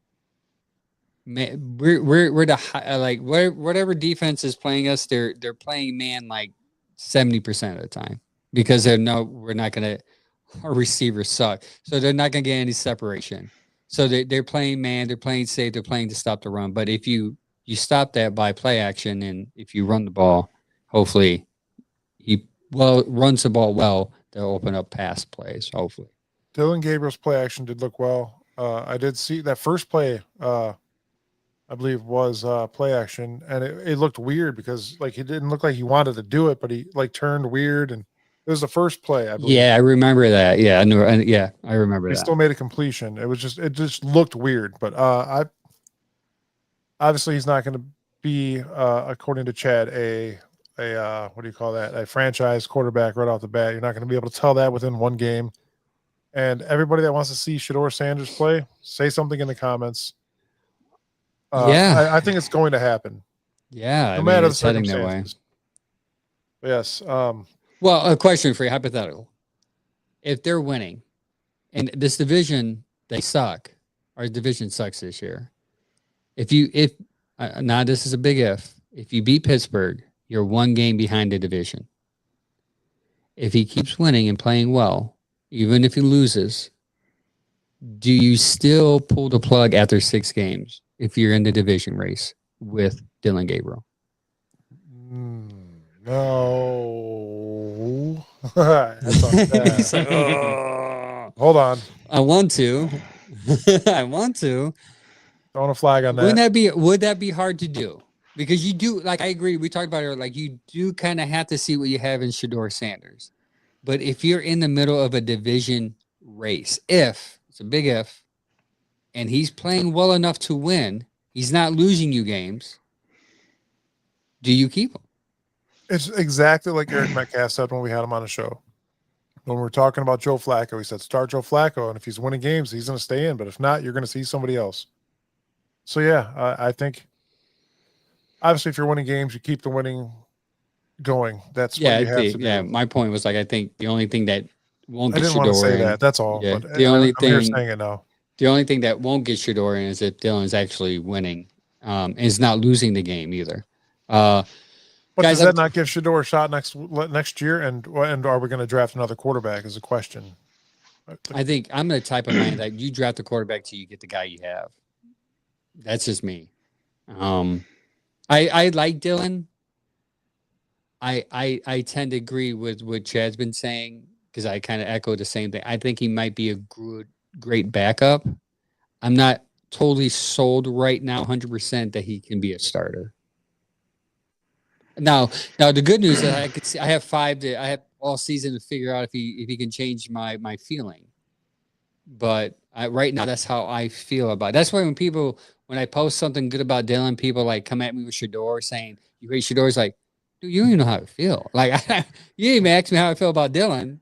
We're the whatever defense is playing us, they're playing man like 70% of the time, because we're not gonna, our receivers suck, so they're not gonna get any separation. So they're playing man, they're playing safe, they're playing to stop the run. But if you stop that by play action, and if you run the ball, hopefully he runs the ball well, they'll open up pass plays, hopefully. Dillon Gabriel's play action did look well. I did see that first play, I believe was play action, and it looked weird because he didn't look like he wanted to do it, but he turned weird, and it was the first play, I believe. Yeah, I remember that. Yeah, I knew. Yeah, I remember that. He still made a completion. It just looked weird, but obviously he's not going to be, according to Chad, a what do you call that? A franchise quarterback right off the bat. You're not going to be able to tell that within one game. And everybody that wants to see Shedeur Sanders play, say something in the comments. I think it's going to happen. Yeah, no matter the it's heading that way. circumstances. Yes. Well, a question for you, hypothetical. If they're winning, and this division, they suck. Our division sucks this year. Now this is a big if. If you beat Pittsburgh, you're one game behind the division. If he keeps winning and playing well, even if he loses, do you still pull the plug after 6 games if you're in the division race with Dylan Gabriel? No. That's like, hold on. I want to. I want to. Throwing a flag on that. Would that be hard to do? Because you do, like, I agree. We talked about it. Like, you do kind of have to see what you have in Shedeur Sanders. But if you're in the middle of a division race, it's a big if, and he's playing well enough to win, he's not losing you games, do you keep him? It's exactly like Eric Metcalf said when we had him on the show. When we were talking about Joe Flacco, he said, start Joe Flacco, and if he's winning games, he's going to stay in. But if not, you're going to see somebody else. So, yeah, I think, obviously, if you're winning games, you keep the winning going. That's what you have to do. Yeah, my point was, like, I think the only thing that won't get Shedeur in. I didn't want to say that. That's all. Yeah, but I'm here saying it now. The only thing that won't get Shedeur in is if Dylan's actually winning and is not losing the game either. But guys, does that not give Shedeur a shot next year? And are we going to draft another quarterback is a question. I think I'm the type of man that you draft a quarterback till you get the guy you have. That's just me. I like Dylan. I tend to agree with what Chad's been saying because I kind of echo the same thing. I think he might be a great backup. I'm not totally sold right now 100% that he can be a starter. Now the good news is I have all season to figure out if he can change my feeling. But right now that's how I feel about it. That's why when I post something good about Dylan, people like come at me with Shedeur saying you hate Shedeur. It's like, dude, you don't even know how I feel. Like you didn't even ask me how I feel about Dylan.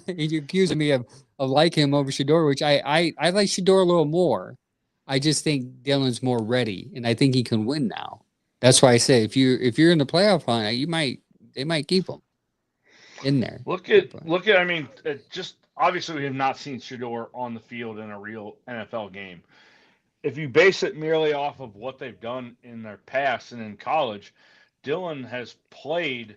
You're accusing me of liking him over Shedeur, which I like Shedeur a little more. I just think Dylan's more ready, and I think he can win now. That's why I say if you're in the playoff hunt, they might keep him in there. Look at. I mean, just obviously we have not seen Shedeur on the field in a real NFL game. If you base it merely off of what they've done in their past and in college, Dylan has played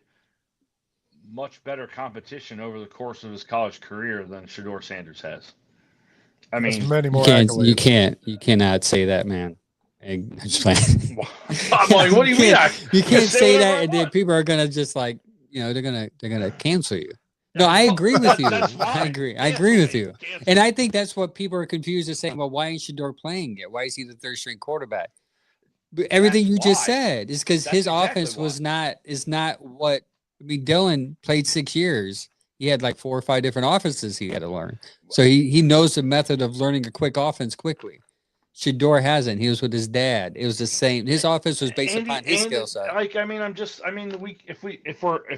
much better competition over the course of his college career than Shedeur Sanders has. I mean, that's many more you cannot say that, man. I'm just playing. I'm like, what do you mean? You can't say that, and then people are gonna just like, they're gonna cancel you. No, I agree with you. I agree with you. And I think that's what people are confused as saying, well, why ain't Shedeur playing it? Why is he the third string quarterback? But everything you just said is because his offense is not what Dylan played 6 years. He had like 4 or 5 different offenses he had to learn. So he knows the method of learning a quick offense quickly. Shedeur hasn't. He was with his dad. It was the same. His offense was based upon his skill set. If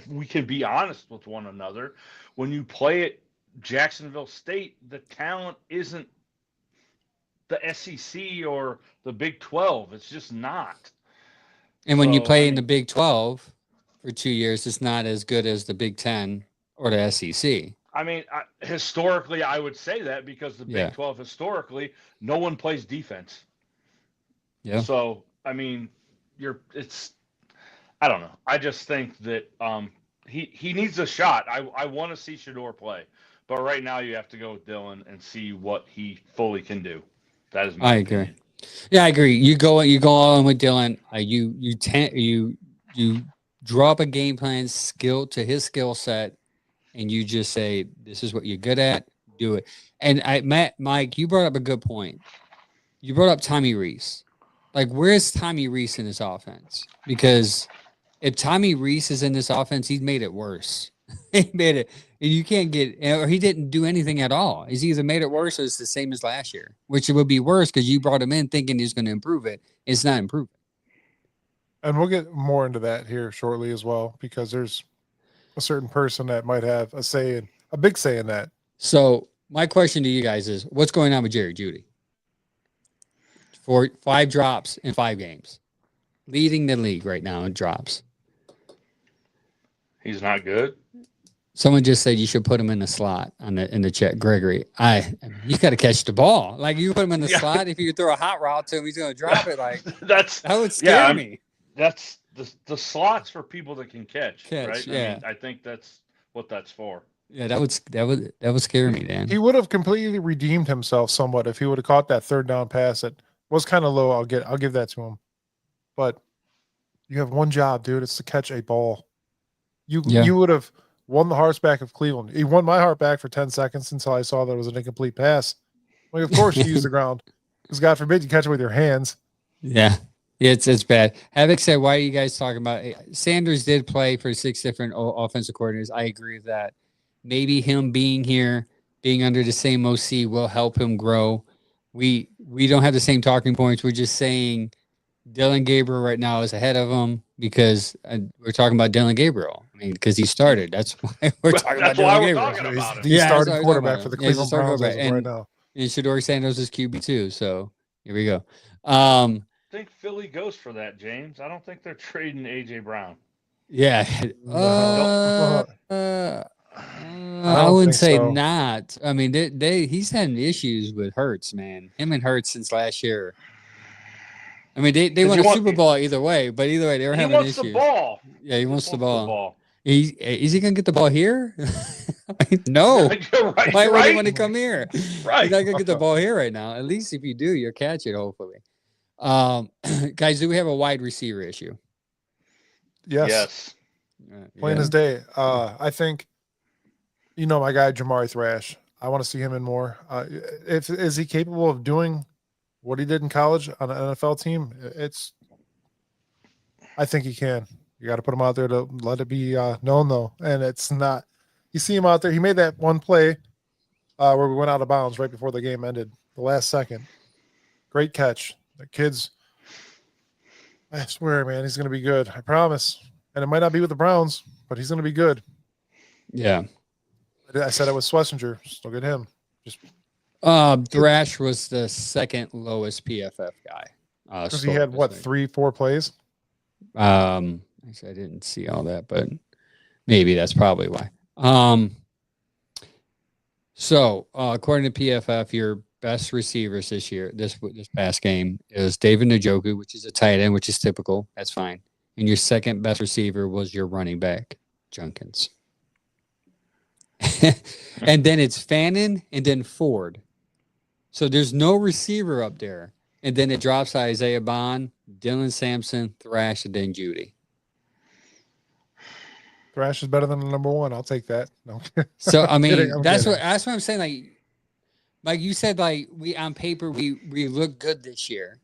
we can be honest with one another, when you play at Jacksonville State, the talent isn't the SEC or the Big 12. It's just not. And when you play in the Big 12 for 2 years, it's not as good as the Big 10 or the SEC. I mean, historically, I would say that because the Big 12, historically, no one plays defense. Yeah. So, I mean, I don't know. I just think that he needs a shot. I want to see Shedeur play. But right now, you have to go with Dylan and see what he fully can do. That is my opinion. Agree. Yeah, I agree. You go all in with Dylan. You draw up a game plan to his skill set. And you just say, this is what you're good at, do it. And Mike, you brought up a good point. You brought up Tommy Rees. Like, where's Tommy Rees in this offense? Because if Tommy Rees is in this offense, he's made it worse. He made it. You can't or he didn't do anything at all. He's either made it worse or it's the same as last year, which it would be worse because you brought him in thinking he's going to improve it. It's not improving. And we'll get more into that here shortly as well, because there's a certain person that might have a big say in that. So my question to you guys is, what's going on with Jerry Jeudy? For 5 drops in 5 games, leading the league right now in drops. He's not good. Someone just said you should put him in the slot in the chat. Gregory, you got to catch the ball. Like, you put him in the slot. If you throw a hot route to him, he's going to drop it. Like, that would scare me. That's the slots for people that can catch, right? Yeah. I mean, I think that's what that's for. Yeah, that would scare me, Dan. He would have completely redeemed himself somewhat if he would have caught that third down pass that was kind of low. I'll give that to him. But you have one job, dude. It's to catch a ball. You would have won the hearts back of Cleveland. He won my heart back for 10 seconds until I saw that it was an incomplete pass. Like, of course you use the ground, because God forbid you catch it with your hands. Yeah. It's bad. Havoc said, why are you guys talking about it? Sanders did play for 6 different offensive coordinators. I agree with that. Maybe him being here, being under the same OC will help him grow. We don't have the same talking points. We're just saying Dylan Gabriel right now is ahead of him because we're talking about Dylan Gabriel. I mean, because he started. That's why we're talking about Dylan Gabriel. He's the starting quarterback for the Cleveland Browns right now. And Shador Sanders is QB too. So here we go. I think Philly goes for that, James. I don't think they're trading AJ Brown. Yeah. I wouldn't say so. Not. I mean, he's had issues with Hurts, man. Him and Hurts since last year. I mean, they won a Super Bowl either way, but either way, they were having issues. He wants the ball. Yeah, he wants the ball. Is he gonna get the ball here? No. Right, why would he want to come here? Right. He's not gonna get the ball here right now. At least if you do, you'll catch it, hopefully. Guys, do we have a wide receiver issue? Yes. Plain as day. I think, my guy Jamari Thrash. I want to see him in more. Is he capable of doing what he did in college on an NFL team? I think he can. You got to put him out there to let it be known, though. And it's not. You see him out there. He made that one play where we went out of bounds right before the game ended, the last second. Great catch. The kid's, I swear, man, he's going to be good. I promise. And it might not be with the Browns, but he's going to be good. Yeah. I said it was Schlesinger. Just look at him. Thrash was the second lowest PFF guy. Because he had, 3-4 plays? Actually, I didn't see all that, but maybe that's probably why. So according to PFF, your best receivers this year, this past game, is David Njoku, which is a tight end, which is typical. That's fine. And your second best receiver was your running back, Junkins. And then it's Fannin and then Ford. So there's no receiver up there. And then it drops to Isaiah Bond, Dylan Sampson, Thrash, and then Jeudy. Thrash is better than the number 1. I'll take that. No. So I mean, that's what I'm saying. Like you said, like we on paper we look good this year.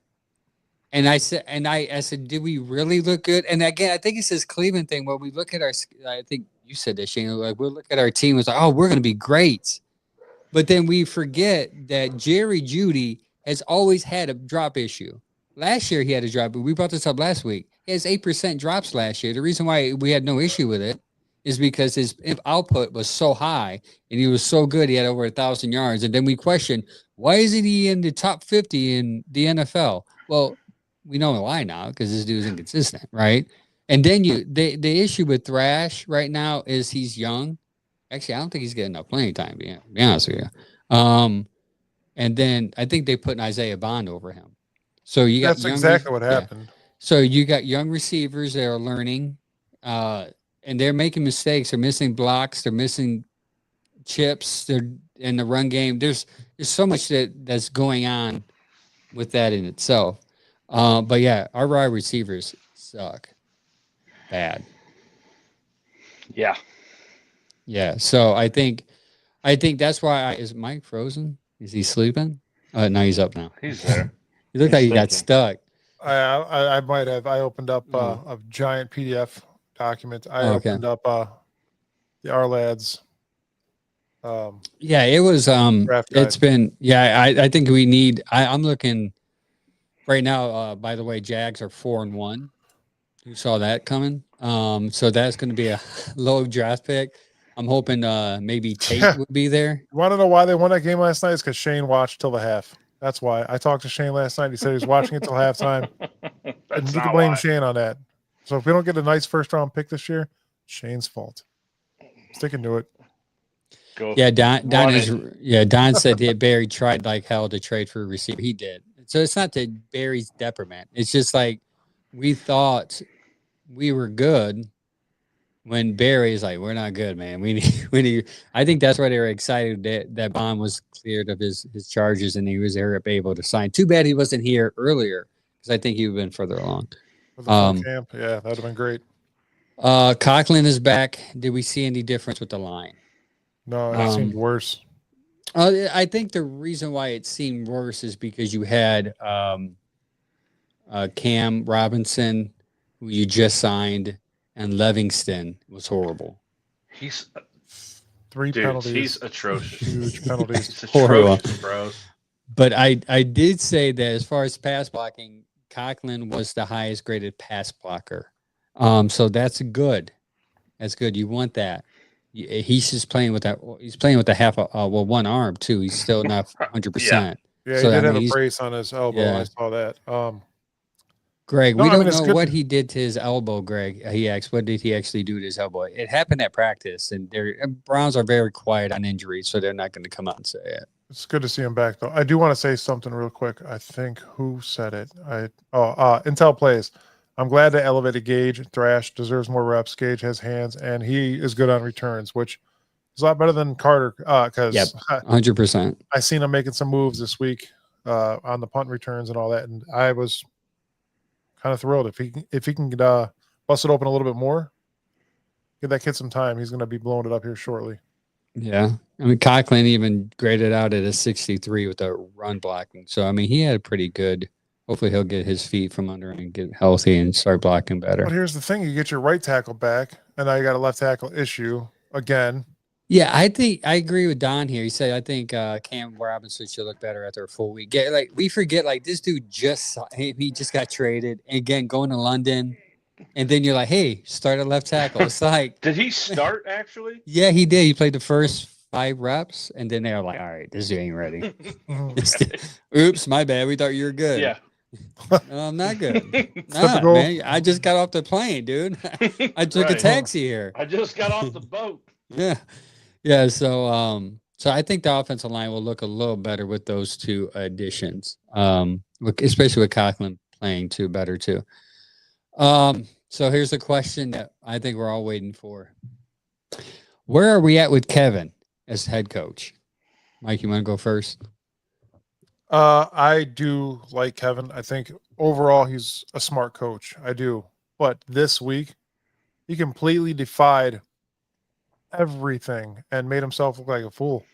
And I said, did we really look good? And again, I think it's this Cleveland thing where we look at I think you said this, Shane, like we'll look at our team and it's like, oh, we're going to be great. But then we forget that Jerry Jeudy has always had a drop issue. Last year he had a drop. We brought this up last week. He has 8% drops last year. The reason why we had no issue with it is because his output was so high and he was so good. He had over 1,000 yards. And then we questioned, why isn't he in the top 50 in the NFL? Well, we know why now, because this dude's inconsistent, right? And then the issue with Thrash right now is he's young. Actually, I don't think he's getting enough playing time, to be honest with you. And then I think they put an Isaiah Bond over him. So you got that's exactly what happened. Yeah. So you got young receivers that are learning, and they're making mistakes. They're missing blocks. They're missing chips. They're in the run game. There's so much that's going on with that in itself. But yeah, our wide receivers suck bad. Yeah. Yeah. So I think that's why is Mike frozen? Is he sleeping? No, he's up now. He's there. He looked like he got stuck. I might have. I opened up a giant PDF document. I opened up the Ourlads. Yeah, it was. It's been. Yeah, I think we need. I'm looking right now. By the way, Jags are 4-1. Who saw that coming? So that's going to be a low draft pick. I'm hoping maybe Tate would be there. You want to know why they won that game last night? It's because Shane watched till the half. That's why. I talked to Shane last night. He said he was watching it till halftime. And you can blame Shane on that. So if we don't get a nice first round pick this year, Shane's fault. Sticking to it. Yeah, Don said that Barry tried like hell to trade for a receiver. He did. So it's not that Barry's detriment. It's just like we thought we were good when Barry's like, we're not good, man. We need. I think that's why they were excited that Bond was cleared of his charges and he was able to sign. Too bad he wasn't here earlier because I think he would have been further along. For the full camp, yeah, that would have been great. Conklin is back. Did we see any difference with the line? No, it seemed worse. I think the reason why it seemed worse is because you had Cam Robinson, who you just signed, and Livingston was horrible. He's three penalties. He's atrocious. Huge penalties. It's atrocious, bros. But I did say that as far as pass blocking, Conklin was the highest graded pass blocker. So that's good. That's good. You want that. He's just playing with that. He's playing with one arm too. He's still not 100%. Yeah, he did have a brace on his elbow. Yeah. I saw that. Greg, we don't know what he did to his elbow. Greg, he asked, what did he actually do to his elbow? It happened at practice, and Browns are very quiet on injuries, so they're not going to come out and say it. It's good to see him back, though. I do want to say something real quick. I think who said it? Intel Plays. I'm glad they elevated Gage. Thrash deserves more reps. Gage has hands, and he is good on returns, which is a lot better than Carter. Because 100%. I seen him making some moves this week on the punt returns and all that, and I was kind of thrilled if he can bust it open a little bit more. Give that kid some time. He's going to be blowing it up here shortly. Yeah, I mean Conklin even graded out at a 63 with the run blocking. So I mean he had a pretty good. Hopefully he'll get his feet from under and get healthy and start blocking better. But here's the thing: you get your right tackle back, and now you got a left tackle issue again. Yeah, I think I agree with Don here. He said I think Cam Robinson should look better after a full week. Yeah, like we forget, like this dude he just got traded, and again going to London, and then you're like, hey, start at left tackle. It's like, did he start actually? Yeah, he did. He played the first 5 reps, and then they were like, all right, this dude ain't ready. Oops, my bad. We thought you were good. Yeah. No, I'm not good. Nah, man. I just got off the plane, dude. I took a taxi here. I just got off the boat. Yeah. Yeah. So I think the offensive line will look a little better with those 2 additions. Especially with Conklin playing better too. So here's a question that I think we're all waiting for. Where are we at with Kevin as head coach? Mike, you want to go first? I do like Kevin. I think overall he's a smart coach. I do. But this week, he completely defied everything and made himself look like a fool.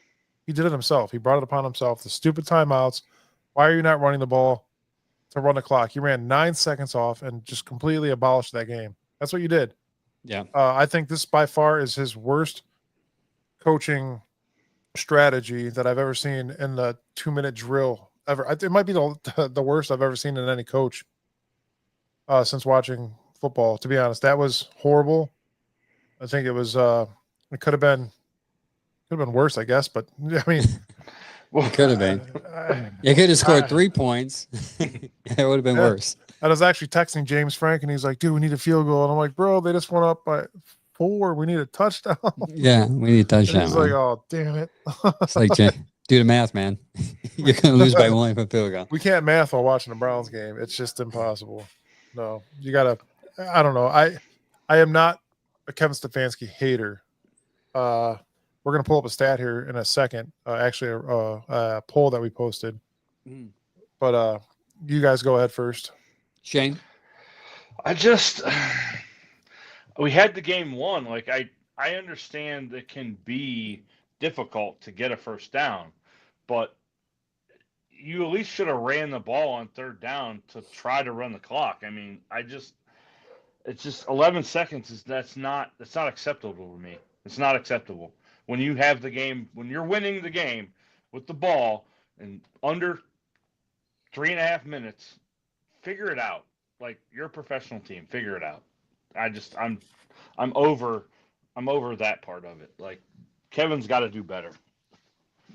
He did it himself. He brought it upon himself. The stupid timeouts. Why are you not running the ball to run the clock? You ran 9 seconds off and just completely abolished that game. That's what you did. Yeah. I think this by far is his worst coaching strategy that I've ever seen in the 2-minute drill ever. It might be the worst I've ever seen in any coach since watching football. To be honest, that was horrible. I think it was. It could have been worse, I guess. But I mean, it could have been. You could have scored 3 points. It would have been worse. I was actually texting James Frank, and he's like, "Dude, we need a field goal." And I'm like, "Bro, they just went up by 4. We need a touchdown." Yeah, we need a touchdown. He's like, "Oh, damn it!" It's like, do the math, man. You're gonna lose by 1 for field goal. We can't math while watching the Browns game. It's just impossible. No, you gotta. I don't know. I am not a Kevin Stefanski hater. We're gonna pull up a stat here in a second. Actually, a poll that we posted. But you guys go ahead first. Shane, we had the game won. Like I understand it can be difficult to get a first down, but you at least should have ran the ball on 3rd down to try to run the clock. I mean, it's just 11 seconds that's not acceptable to me. It's not acceptable. When you have the game, when you're winning the game with the ball and under 3.5 minutes, figure it out. Like, you're a professional team. Figure it out. I'm over that part of it. Like, Kevin's got to do better.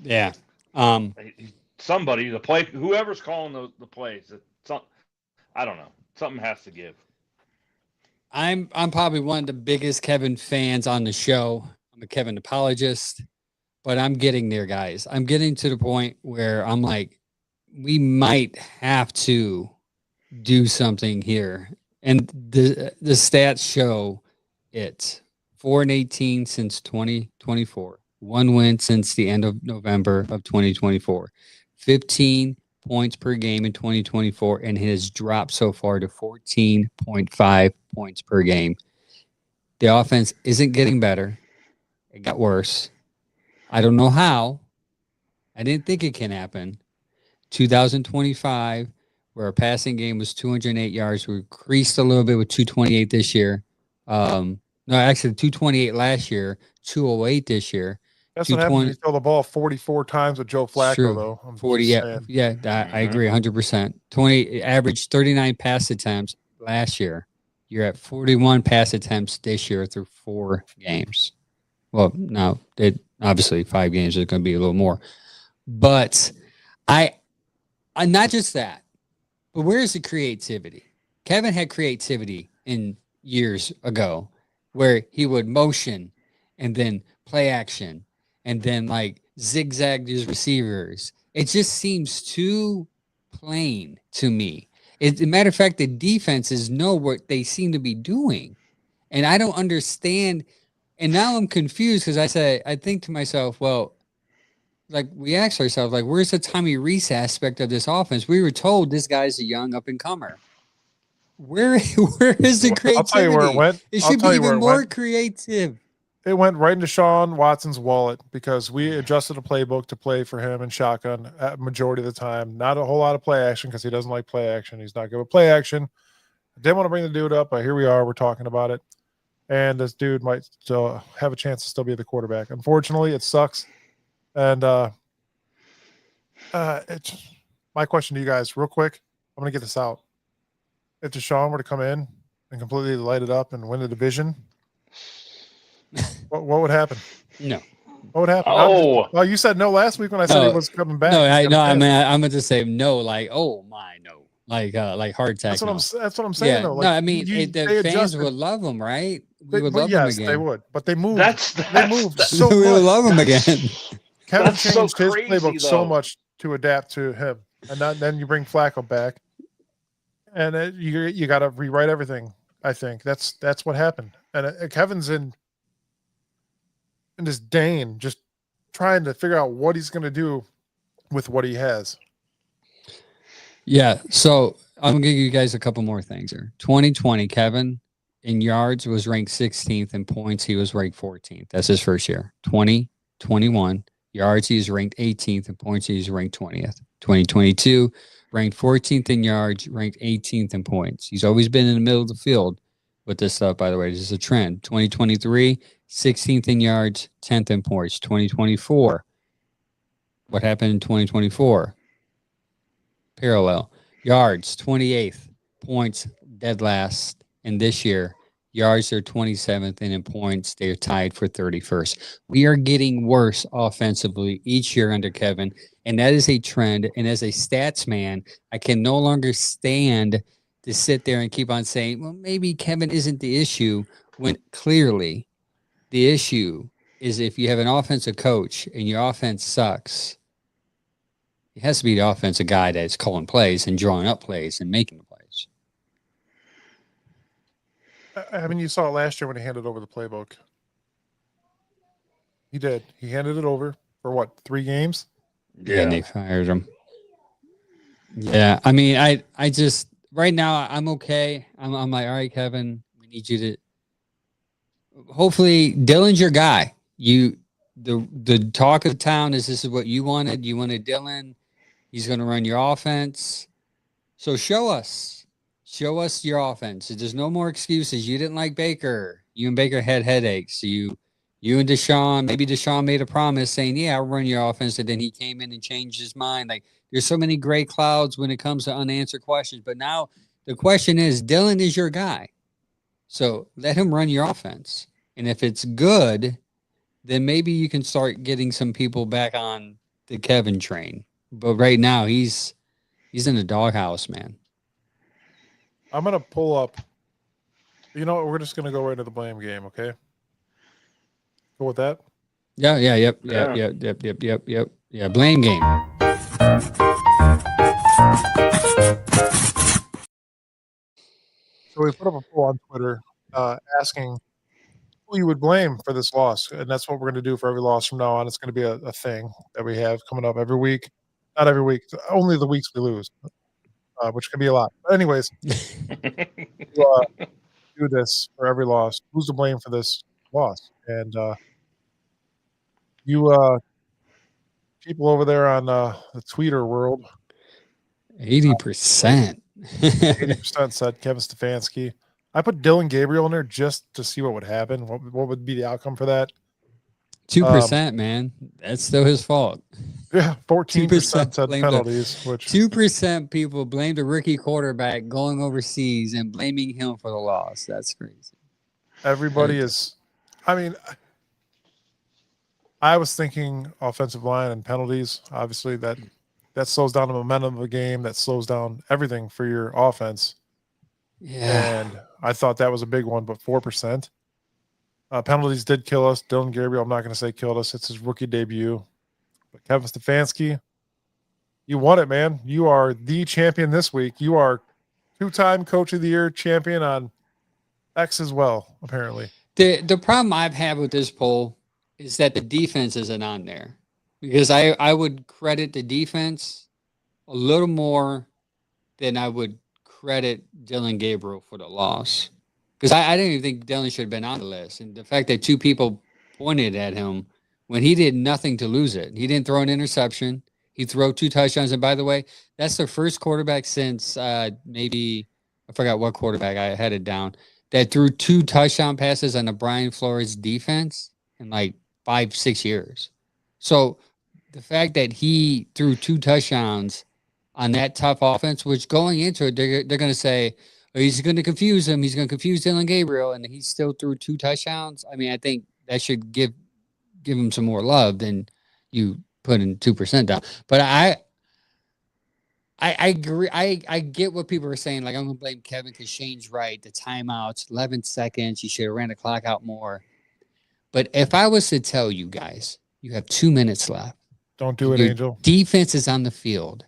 Yeah. Somebody, whoever's calling the plays, I don't know. Something has to give. I'm probably one of the biggest Kevin fans on the show. I'm a Kevin apologist, but I'm getting there, guys. I'm getting to the point where I'm like, we might have to do something here. And the stats show it. 4-18 since 2024. 1 win since the end of November of 2024. 15 points per game in 2024, and it has dropped so far to 14.5 points per game. The offense isn't getting better. It got worse. I don't know how. I didn't think it can happen. 2025, where our passing game was 208 yards. We increased a little bit with 228 this year. No, actually 228 last year, 208 this year. That's what happens when you throw the ball 44 times with Joe Flacco, though. 40, yeah, I agree 100%. 20 average 39 pass attempts last year. You're at 41 pass attempts this year through 4 games. Well, now obviously 5 games is going to be a little more, but I not just that, but where's the creativity? Kevin had creativity in years ago where he would motion and then play action and then like zigzag his receivers. It just seems too plain to me. As a matter of fact, the defenses know what they seem to be doing. And I don't understand. And now I'm confused because I think to myself, well, like we ask ourselves, like, where's the Tommy Reese aspect of this offense? We were told this guy's a young up and comer. Where is the creativity? I'll tell you where it went. It should be even more creative. It went right into Sean Watson's wallet because we adjusted a playbook to play for him in shotgun at majority of the time. Not a whole lot of play action because he doesn't like play action. He's not good with play action. I didn't want to bring the dude up, but here we are. We're talking about it. And this dude might still have a chance to still be the quarterback. Unfortunately, it sucks. And it's my question to you guys real quick. I'm going to get this out. If Deshaun were to come in and completely light it up and win the division, what would happen? No. What would happen? Oh, you said no last week when I said he was coming back. No, I mean, I'm going to say no, like, oh my, no. Like heart attack. That's what I'm saying. Yeah. Though. Like, no, I mean, the fans would love him, right? We would love him again. They would. But they moved. They moved so we much. would love him again. Kevin changed his crazy, playbook so much to adapt to him, and then you bring Flacco back, and you got to rewrite everything. I think that's what happened, and Kevin's in disdain, just trying to figure out what he's going to do with what he has. Yeah, so I'm going to give you guys a couple more things here. 2020, Kevin in yards was ranked 16th, in points he was ranked 14th. That's his first year. 2021 yards he was ranked 18th, in points he was ranked 20th. 2022 ranked 14th in yards, ranked 18th in points. He's always been in the middle of the field with this stuff, by the way. This is a trend. 2023, 16th in yards, 10th in points. 2024, what happened in 2024? Parallel. Yards, 28th. Points, dead last. And this year, yards are 27th, and in points, they're tied for 31st. We are getting worse offensively each year under Kevin, and that is a trend. And as a stats man, I can no longer stand to sit there and keep on saying, well, maybe Kevin isn't the issue, when clearly the issue is if you have an offensive coach and your offense sucks, it has to be the offensive guy that's calling plays and drawing up plays and making the plays. I mean, you saw it last year when he handed over the playbook. He did. He handed it over for what, 3 games? Yeah, and they fired him. Yeah, I mean, I just right now I'm okay. I'm like, all right, Kevin, we need you to. Hopefully, Dylan's your guy. The talk of town is this is what you wanted. You wanted Dylan. He's going to run your offense. So show us your offense. There's no more excuses. You didn't like Baker. You and Baker had headaches. You and Deshaun, maybe Deshaun made a promise saying, yeah, I'll run your offense. And then he came in and changed his mind. Like, there's so many gray clouds when it comes to unanswered questions. But now The question is, Dylan is your guy. So let him run your offense. And if it's good, then maybe you can start getting some people back on the Kevin train. But right now, he's in the doghouse, man. I'm going to pull up. You know what? We're just going to go right to the blame game, okay? Go with that? Yeah. Yeah. Yeah, blame game. So we put up a poll on Twitter asking who you would blame for this loss. And that's what we're going to do for every loss from now on. It's going to be a thing that we have coming up every week. Not every week, only the weeks we lose, which can be a lot. But anyways, do this for every loss. Who's to blame for this loss? And you people over there on the Twitter world, 80%. 80% said Kevin Stefanski. I put Dylan Gabriel in there just to see what would happen. What would be the outcome for that? 2%, man. That's still his fault. Yeah, 14% said blamed penalties. Which 2% people blamed the rookie quarterback going overseas and blaming him for the loss. That's crazy. everybody is. I mean, I was thinking offensive line and penalties. Obviously, that slows down the momentum of the game. That slows down everything for your offense. Yeah. And I thought that was a big one, but 4%. Penalties did kill us. Dylan Gabriel, I'm not going to say killed us. It's his rookie debut. But Kevin Stefanski, you won it, man. You are the champion this week. You are two-time Coach of the Year champion on X as well, apparently. The problem I've had with this poll is that the defense isn't on there. Because I would credit the defense a little more than I would credit Dylan Gabriel for the loss. Because I didn't even think Dylan should have been on the list. And the fact that two people pointed at him when he did nothing to lose it. He didn't throw an interception. He threw 2 touchdowns. And by the way, that's the first quarterback since maybe I forgot what quarterback I had it down that threw 2 touchdown passes on the Brian Flores defense in like 5-6 years. So the fact that he threw 2 touchdowns on that tough offense, which going into it, they're going to say, oh, he's going to confuse him. He's going to confuse Dylan Gabriel, and he still threw 2 touchdowns. I mean, I think that should give him some more love than you putting 2% down. But I agree. I get what people are saying. Like, I'm going to blame Kevin because Shane's right. The timeouts, 11 seconds. You should have ran the clock out more. But if I was to tell you guys, you have 2 minutes left. Don't do it, Angel. Defense is on the field.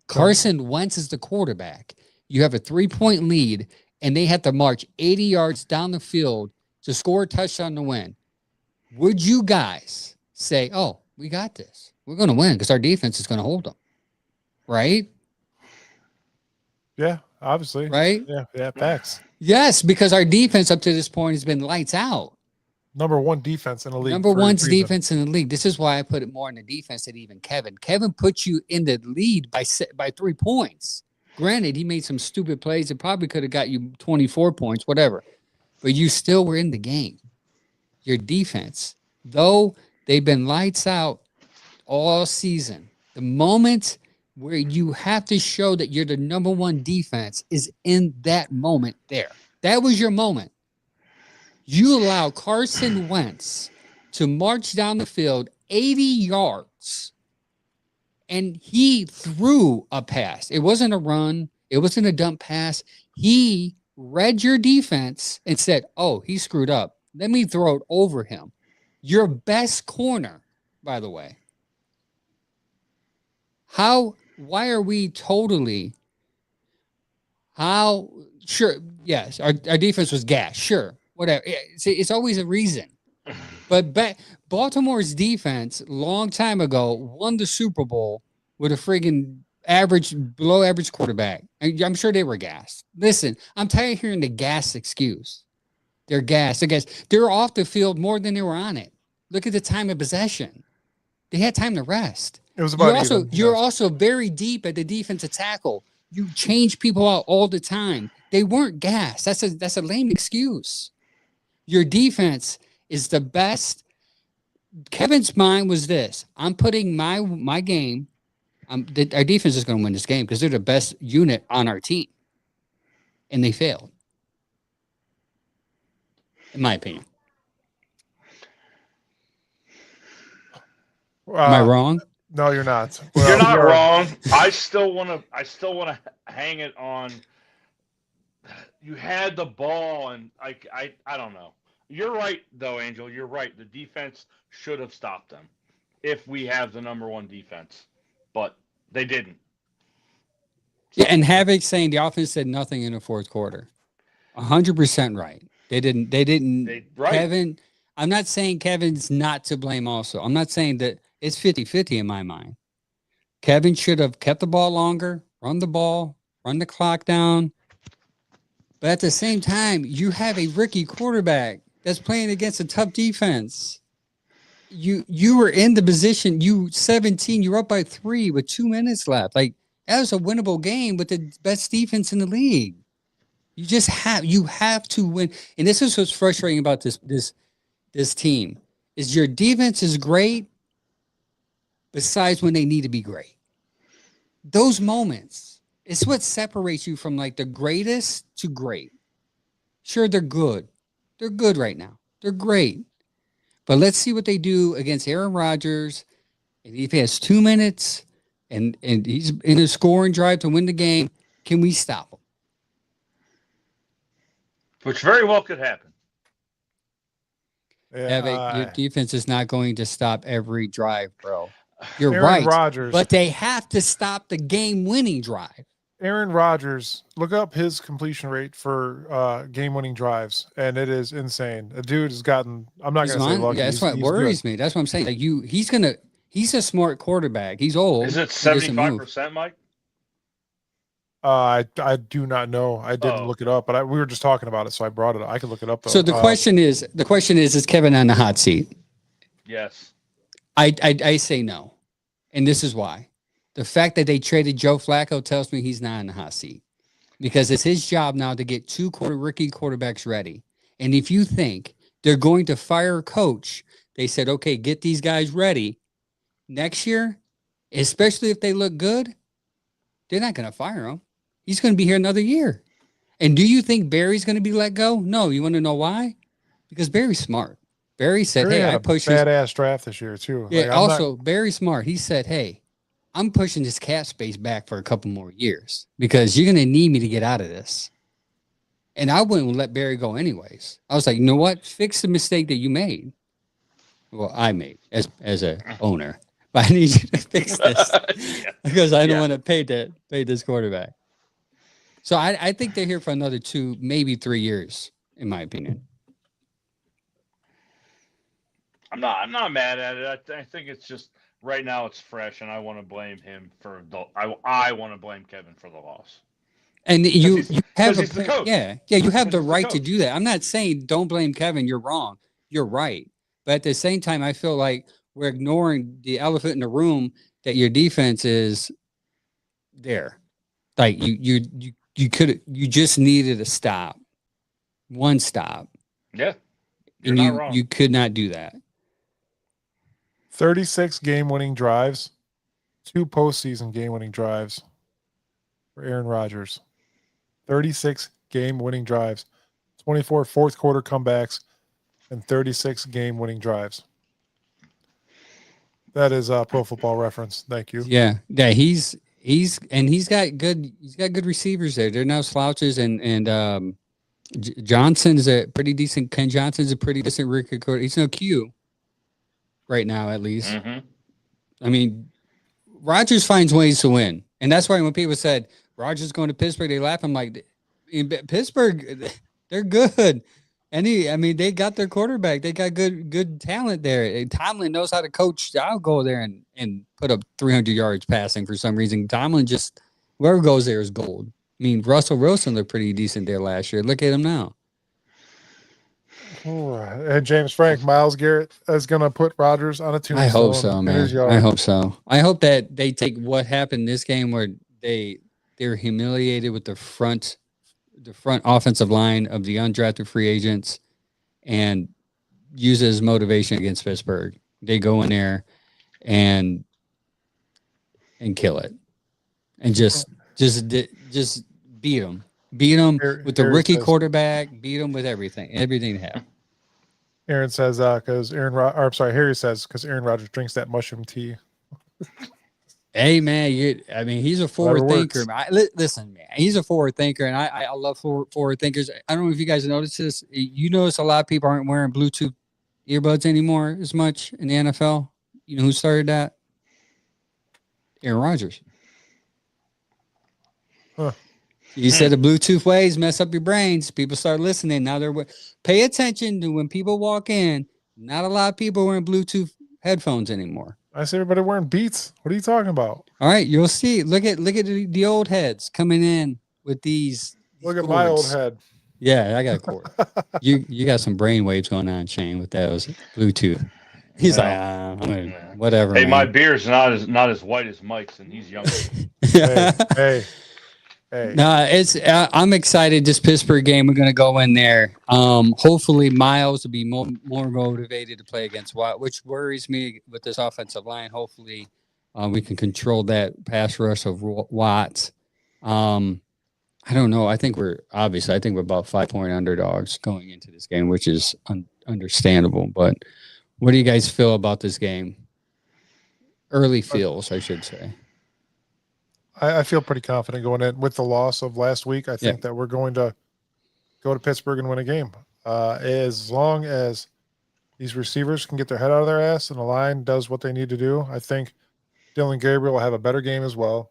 Carson Wentz is the quarterback. You have a 3-point lead, and they have to march 80 yards down the field to score a touchdown to win. Would you guys say, oh, we got this? We're going to win because our defense is going to hold them. Right? Yeah, obviously. Right? Yeah, facts. Yes, because our defense up to this point has been lights out. Number 1 defense in the league. Number 1's defense in the league. This is why I put it more in the defense than even Kevin. Kevin put you in the lead by 3 points. Granted, he made some stupid plays. It probably could have got you 24 points, whatever. But you still were in the game. Your defense, though they've been lights out all season, the moment where you have to show that you're the number 1 defense is in that moment there. That was your moment. You allow Carson Wentz to march down the field 80 yards, and he threw a pass. It wasn't a run. It wasn't a dump pass. He read your defense and said, oh, he screwed up. Let me throw it over him. Your best corner, by the way. Why are we totally, sure, yes, our defense was gas, sure. Whatever. It's always a reason. But Baltimore's defense, long time ago, won the Super Bowl with a friggin' below average quarterback. I'm sure they were gassed. Listen, I'm tired of hearing the gas excuse. They're gassed. They're off the field more than they were on it. Look at the time of possession. They had time to rest. It was about You're also very deep at the defensive tackle. You change people out all the time. They weren't gassed. That's a lame excuse. Your defense is the best. Kevin's mind was this. I'm putting my game. Our defense is going to win this game because they're the best unit on our team. and they failed. In my opinion. Am I wrong? No, you're not. You're Well, not we are. wrong. I still want to hang it on. You had the ball, and I don't know. You're right, though, Angel. You're right. The defense should have stopped them if we have the number one defense, but they didn't. Yeah, and Havoc saying the offense did nothing in the fourth quarter. 100% right. They didn't. Right. Kevin, I'm not saying Kevin's not to blame also. I'm not saying that it's 50-50 in my mind. Kevin should have kept the ball longer, run the ball, run the clock down. But at the same time, you have a rookie quarterback that's playing against a tough defense. You were in the position, 17, you're up by 3 with 2 minutes left. Like, that was a winnable game with the best defense in the league. You have to win. And this is what's frustrating about this team is your defense is great besides when they need to be great. Those moments, it's what separates you from like the greatest to great. Sure, they're good. They're good right now. They're great. But let's see what they do against Aaron Rodgers. And if he has 2 minutes and he's in a scoring drive to win the game, can we stop him? Which very well could happen. Yeah, your defense is not going to stop every drive, bro. You're Aaron right. Rodgers. But they have to stop the game-winning drive. Aaron Rodgers, look up his completion rate for game-winning drives, and it is insane. The dude has gotten. I'm not going to say lucky. Yeah, that's what worries me. That's what I'm saying. Like he's a smart quarterback. He's old. Is it 75%, Mike? I do not know. I didn't look it up, but we were just talking about it, so I brought it up. I can look it up though. So the question is Kevin on the hot seat? Yes. I say no, and this is why. The fact that they traded Joe Flacco tells me he's not in the hot seat because it's his job now to get 2 rookie quarterbacks ready. And if you think they're going to fire a coach, they said, okay, get these guys ready next year, especially if they look good, they're not going to fire him. He's going to be here another year. And do you think Barry's going to be let go? No. You want to know why? Because Barry's smart. Barry said, Barry hey, had I a push badass draft this year too. Yeah, also, Barry smart. He said, hey, I'm pushing this cap space back for a couple more years because you're going to need me to get out of this. And I wouldn't let Barry go anyways. I was like, you know what? Fix the mistake that you made. Well, I made as a owner. But I need you to fix this because I don't want to pay this quarterback. So I think they're here for another 2, maybe 3 years, in my opinion. I'm not mad at it. I think it's just right now it's fresh, and I want to blame him for I want to blame Kevin for the loss. And you have the coach. You have the right to do that. I'm not saying don't blame Kevin. You're wrong. You're right. But at the same time, I feel like we're ignoring the elephant in the room that your defense is there. Like you just needed a stop, one stop. Yeah, and not wrong. You could not do that. 36 game-winning drives, 2 postseason game-winning drives for Aaron Rodgers. 36 game-winning drives, 24 fourth-quarter comebacks, and 36 game-winning drives. That is Pro Football Reference. Thank you. Yeah. He's got good receivers there. They're no slouches, and Johnson's a pretty decent. Ken Johnson's a pretty decent rookie quarterback. He's no Q right now, at least. Mm-hmm. I mean, Rodgers finds ways to win, and that's why when people said Rodgers going to Pittsburgh, they laugh. I'm like, in Pittsburgh, they're good. They got their quarterback. They got good talent there. And Tomlin knows how to coach. I'll go there and put up 300 yards passing for some reason. Tomlin just, whoever goes there is gold. I mean, Russell Wilson looked pretty decent there last year. Look at him now. Oh, and James Frank, Myles Garrett is going to put Rodgers on a tombstone. I hope so, man. I hope so. I hope that they take what happened in this game where they're humiliated with the front offensive line of the undrafted free agents and use it as motivation against Pittsburgh. They go in there and kill it and just beat them. Beat them Harry- with the Harry rookie says- quarterback. Beat them with everything they have. Aaron says because Harry says because Aaron Rodgers drinks that mushroom tea. Hey man, he's a forward Whatever thinker. works. Listen, man, he's a forward thinker, and I love forward thinkers. I don't know if you guys noticed this. You notice a lot of people aren't wearing Bluetooth earbuds anymore as much in the NFL. You know who started that? Aaron Rodgers. Huh. You said the Bluetooth waves mess up your brains. People start listening. Now pay attention to when people walk in. Not a lot of people wearing Bluetooth headphones anymore. I see everybody wearing Beats. What are you talking about? All right, you'll see. Look at the old heads coming in with these. Look at my old cords. head. Yeah, I got a cord. you got some brain waves going on, Shane, with those Bluetooth. He's whatever. Hey, man. my beard's not as white as Mike's, and he's younger. Hey. No, I'm excited. This Pittsburgh game, we're gonna go in there. Hopefully, Miles will be more motivated to play against Watt, which worries me with this offensive line. Hopefully, we can control that pass rush of Watts. I don't know. I think we're about 5-point underdogs going into this game, which is understandable. But what do you guys feel about this game? Early feels, I should say. I feel pretty confident going in with the loss of last week. I think that we're going to go to Pittsburgh and win a game. As long as these receivers can get their head out of their ass and the line does what they need to do, I think Dylan Gabriel will have a better game as well.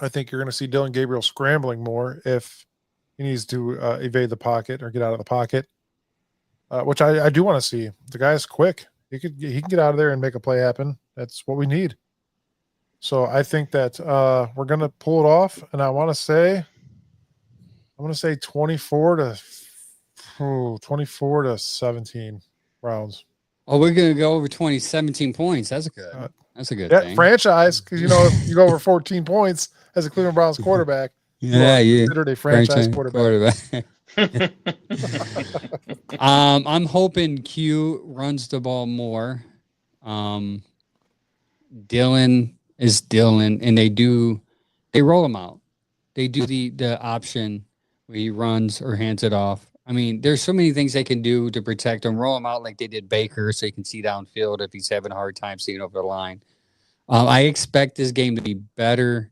I think you're going to see Dylan Gabriel scrambling more if he needs to evade the pocket or get out of the pocket, which I do want to see. The guy's quick. He can get out of there and make a play happen. That's what we need. So I think that we're going to pull it off, and I want to say 24 to 17 Browns. Oh, we're gonna go over 17 points. That's good. That's a good thing. Franchise, because if you go over 14 points as a Cleveland Browns quarterback, you are considered a franchise quarterback. I'm hoping Q runs the ball more. Dylan is Dylan, and they roll him out. They do the option where he runs or hands it off. I mean, there's so many things they can do to protect him. Roll him out like they did Baker, so he can see downfield if he's having a hard time seeing over the line. I expect this game to be better,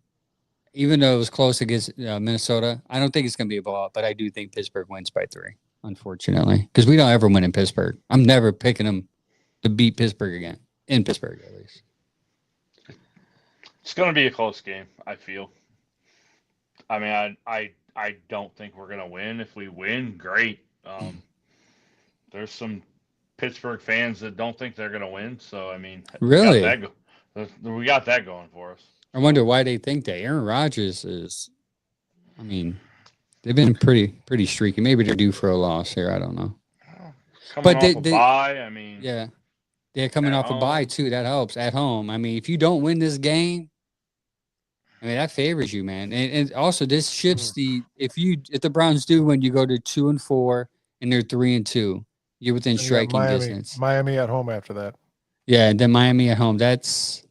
even though it was close against Minnesota. I don't think it's going to be a blowout, but I do think Pittsburgh wins by 3, unfortunately, because we don't ever win in Pittsburgh. I'm never picking them to beat Pittsburgh again, in Pittsburgh at least. It's going to be a close game, I feel. I mean, I don't think we're going to win. If we win, great. There's some Pittsburgh fans that don't think they're going to win. So, I mean, really, we got that going for us. I wonder why they think that. Aaron Rodgers is, I mean, they've been pretty streaky. Maybe they're due for a loss here. I don't know. Coming off a bye, I mean. Yeah. They're coming off a bye, too. That helps at home. I mean, if you don't win this game, I mean, that favors you, man. And also, this shifts if the Browns do win, you go to 2-4, and they're 3-2. You're within striking distance. Miami at home after that. Yeah, and then Miami at home. That's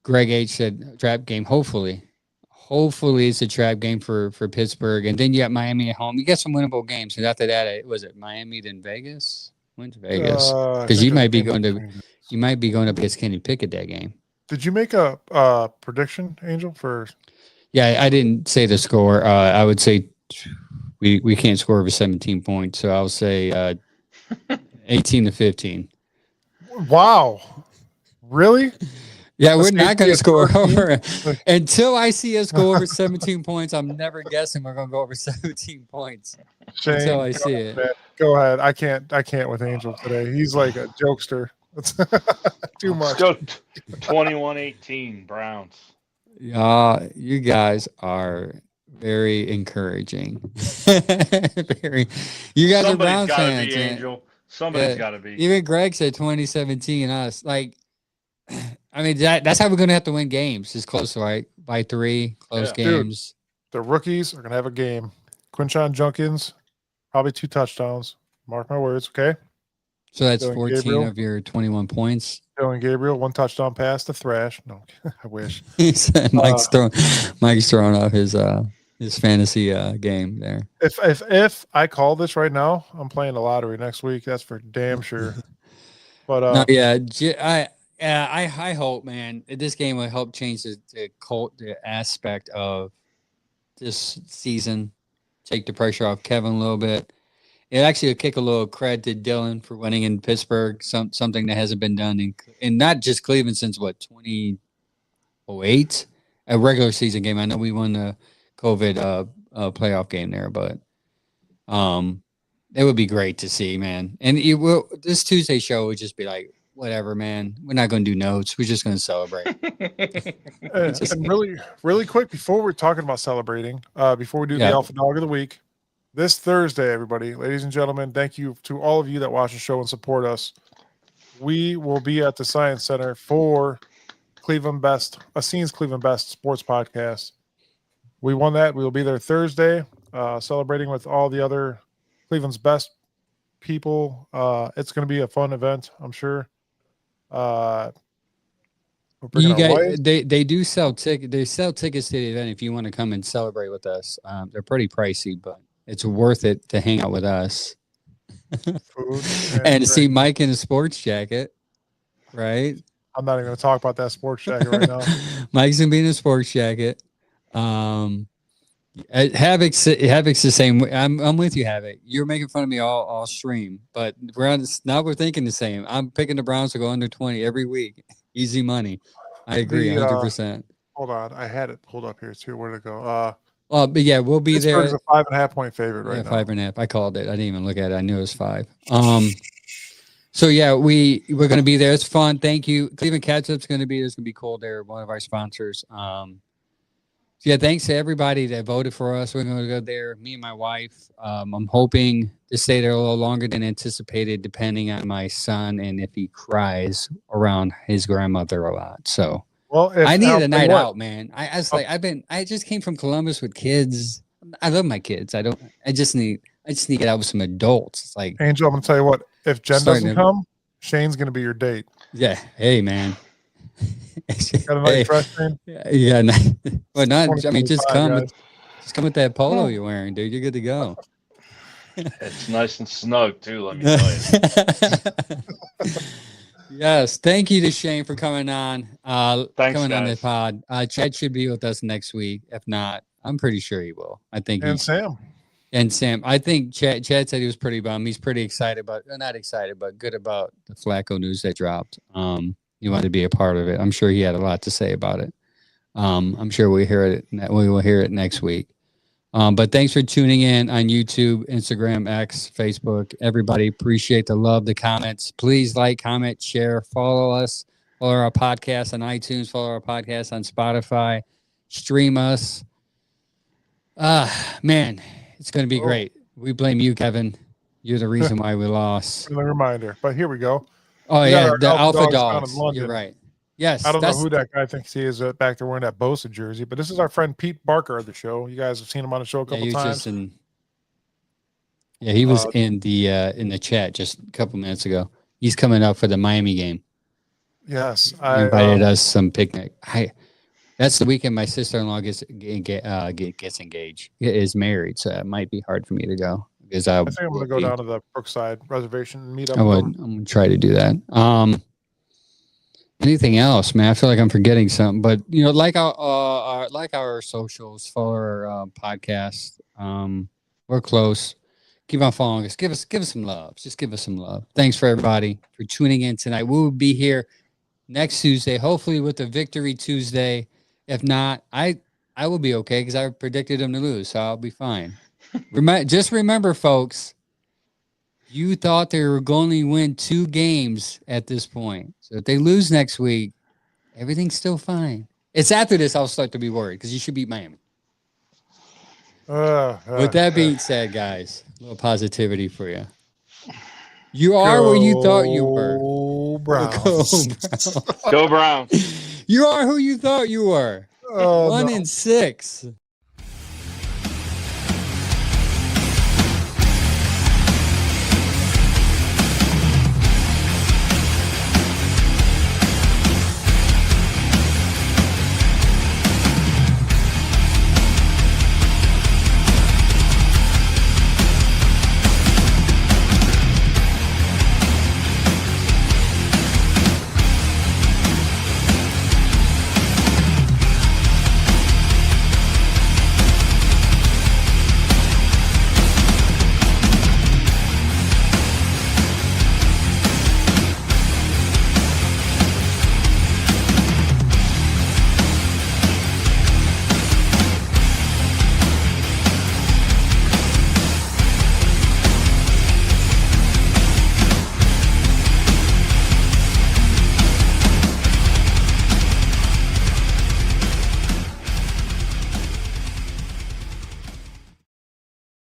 Greg H. said trap game. Hopefully it's a trap game for Pittsburgh. And then you got Miami at home. You got some winnable games. And after that, was it Miami then Vegas? Went to Vegas because you might be going up against Kenny Pickett that game. Did you make a prediction, Angel? Yeah, I didn't say the score. I would say we can't score over 17 points. So I'll say 18-15. Wow, really? Yeah, we're not going to score over until I see us go over 17 points. I'm never guessing we're going to go over 17 points until I see it. Man. Go ahead. I can't with Angel today. He's like a jokester. Too much. Let's go 21-18 Browns. You guys are very encouraging. You guys are Browns fans. Angel. Somebody's got to be. Even Greg said 2017 us. Like, I mean, that's how we're going to have to win games. It's close, right? By 3, close games. Dude, the rookies are going to have a game. Quinshon Judkins, probably 2 touchdowns. Mark my words, okay? So that's Dylan 14 Gabriel. of your 21 points. Dylan Gabriel, 1 touchdown pass to Thrash. No, I wish. He said Mike's throwing off his This fantasy game there. If I call this right now, I'm playing the lottery next week. That's for damn sure. But No, yeah, I hope, man, this game will help change the aspect of this season, take the pressure off Kevin a little bit. It actually will kick a little cred to Dylan for winning in Pittsburgh, something that hasn't been done in not just Cleveland since 2008, a regular season game. I know we won the COVID playoff game there, but it would be great to see, man. And this Tuesday show would just be like, whatever, man. We're not going to do notes. We're just going to celebrate. And really quick, before we're talking about celebrating, before we do the Alpha Dog of the Week, this Thursday, everybody, ladies and gentlemen, thank you to all of you that watch the show and support us. We will be at the Science Center for Scene's Cleveland Best Sports Podcast. We won that. We will be there Thursday, celebrating with all the other Cleveland's best people. It's going to be a fun event, I'm sure. You guys, they do sell tickets. They sell tickets to the event if you want to come and celebrate with us. They're pretty pricey, but it's worth it to hang out with us. Food and to see Mike in a sports jacket, right? I'm not even going to talk about that sports jacket right now. Mike's going to be in a sports jacket. Havoc's the same way. I'm with you, Havoc. You're making fun of me all stream, but we're thinking the same. I'm picking the Browns to go under 20 every week. Easy money. I agree 100%. Hold on, I had it pulled up here too. Where'd it go? But yeah, we'll be there. Pittsburgh's a 5.5 point favorite right now. 5.5. I called it. I didn't even look at it. I knew it was 5. So yeah, we're going to be there. It's fun. Thank you. Cleveland Catch-Up's going to be. It's going to be cool there. One of our sponsors. Yeah, thanks to everybody that voted for us. We're going to go there. Me and my wife. I'm hoping to stay there a little longer than anticipated, depending on my son and if he cries around his grandmother a lot. So, well, I need a night out, man. I just came from Columbus with kids. I love my kids. I just need to get out with some adults. It's like, Angel, I'm going to tell you what. If Jen doesn't come, Shane's going to be your date. Yeah. Hey, man. Got a nice fresh thing? Yeah. Well, not. I mean, just come with that polo you're wearing, dude. You're good to go. It's nice and snug too. Let me tell you. Yes. Thank you to Shane for coming on. Thanks, coming guys. on the pod. Chad should be with us next week. If not, I'm pretty sure he will. I think. And Sam. I think Chad said he was pretty bummed. He's pretty excited not excited, but good about the Flacco news that dropped. He wanted to be a part of it. I'm sure he had a lot to say about it. I'm sure we will hear it next week. But thanks for tuning in on YouTube, Instagram, X, Facebook. Everybody, appreciate the love, the comments. Please like, comment, share, follow us. Follow our podcast on iTunes. Follow our podcast on Spotify. Stream us. Man, it's going to be great. We blame you, Kevin. You're the reason why we lost. A reminder. But here we go. Oh, yeah, the Alpha Dogs. You're right. Yes. I don't know who that guy thinks he is back there wearing that Bosa jersey, but this is our friend Pete Barker of the show. You guys have seen him on the show a couple times. He was in the chat just a couple minutes ago. He's coming up for the Miami game. Yes. He invited us some picnic. That's the weekend my sister-in-law gets engaged. Is married, so it might be hard for me to go. I think I'm going to go down to the Brookside Reservation and meet up. I'm going to try to do that. Anything else, man? I feel like I'm forgetting something, but like our socials, follow our podcast. We're close. Keep on following us. Give us some love. Just give us some love. Thanks for everybody for tuning in tonight. We will be here next Tuesday, hopefully with a victory Tuesday. If not, I will be okay because I predicted them to lose, so I'll be fine. Just remember, folks, you thought they were going to win 2 games at this point. So if they lose next week, everything's still fine. It's after this I'll start to be worried because you should beat Miami. With that being said, guys, a little positivity for you. You are where you thought you were. Go Browns. Go Browns. You are who you thought you were. 1-6.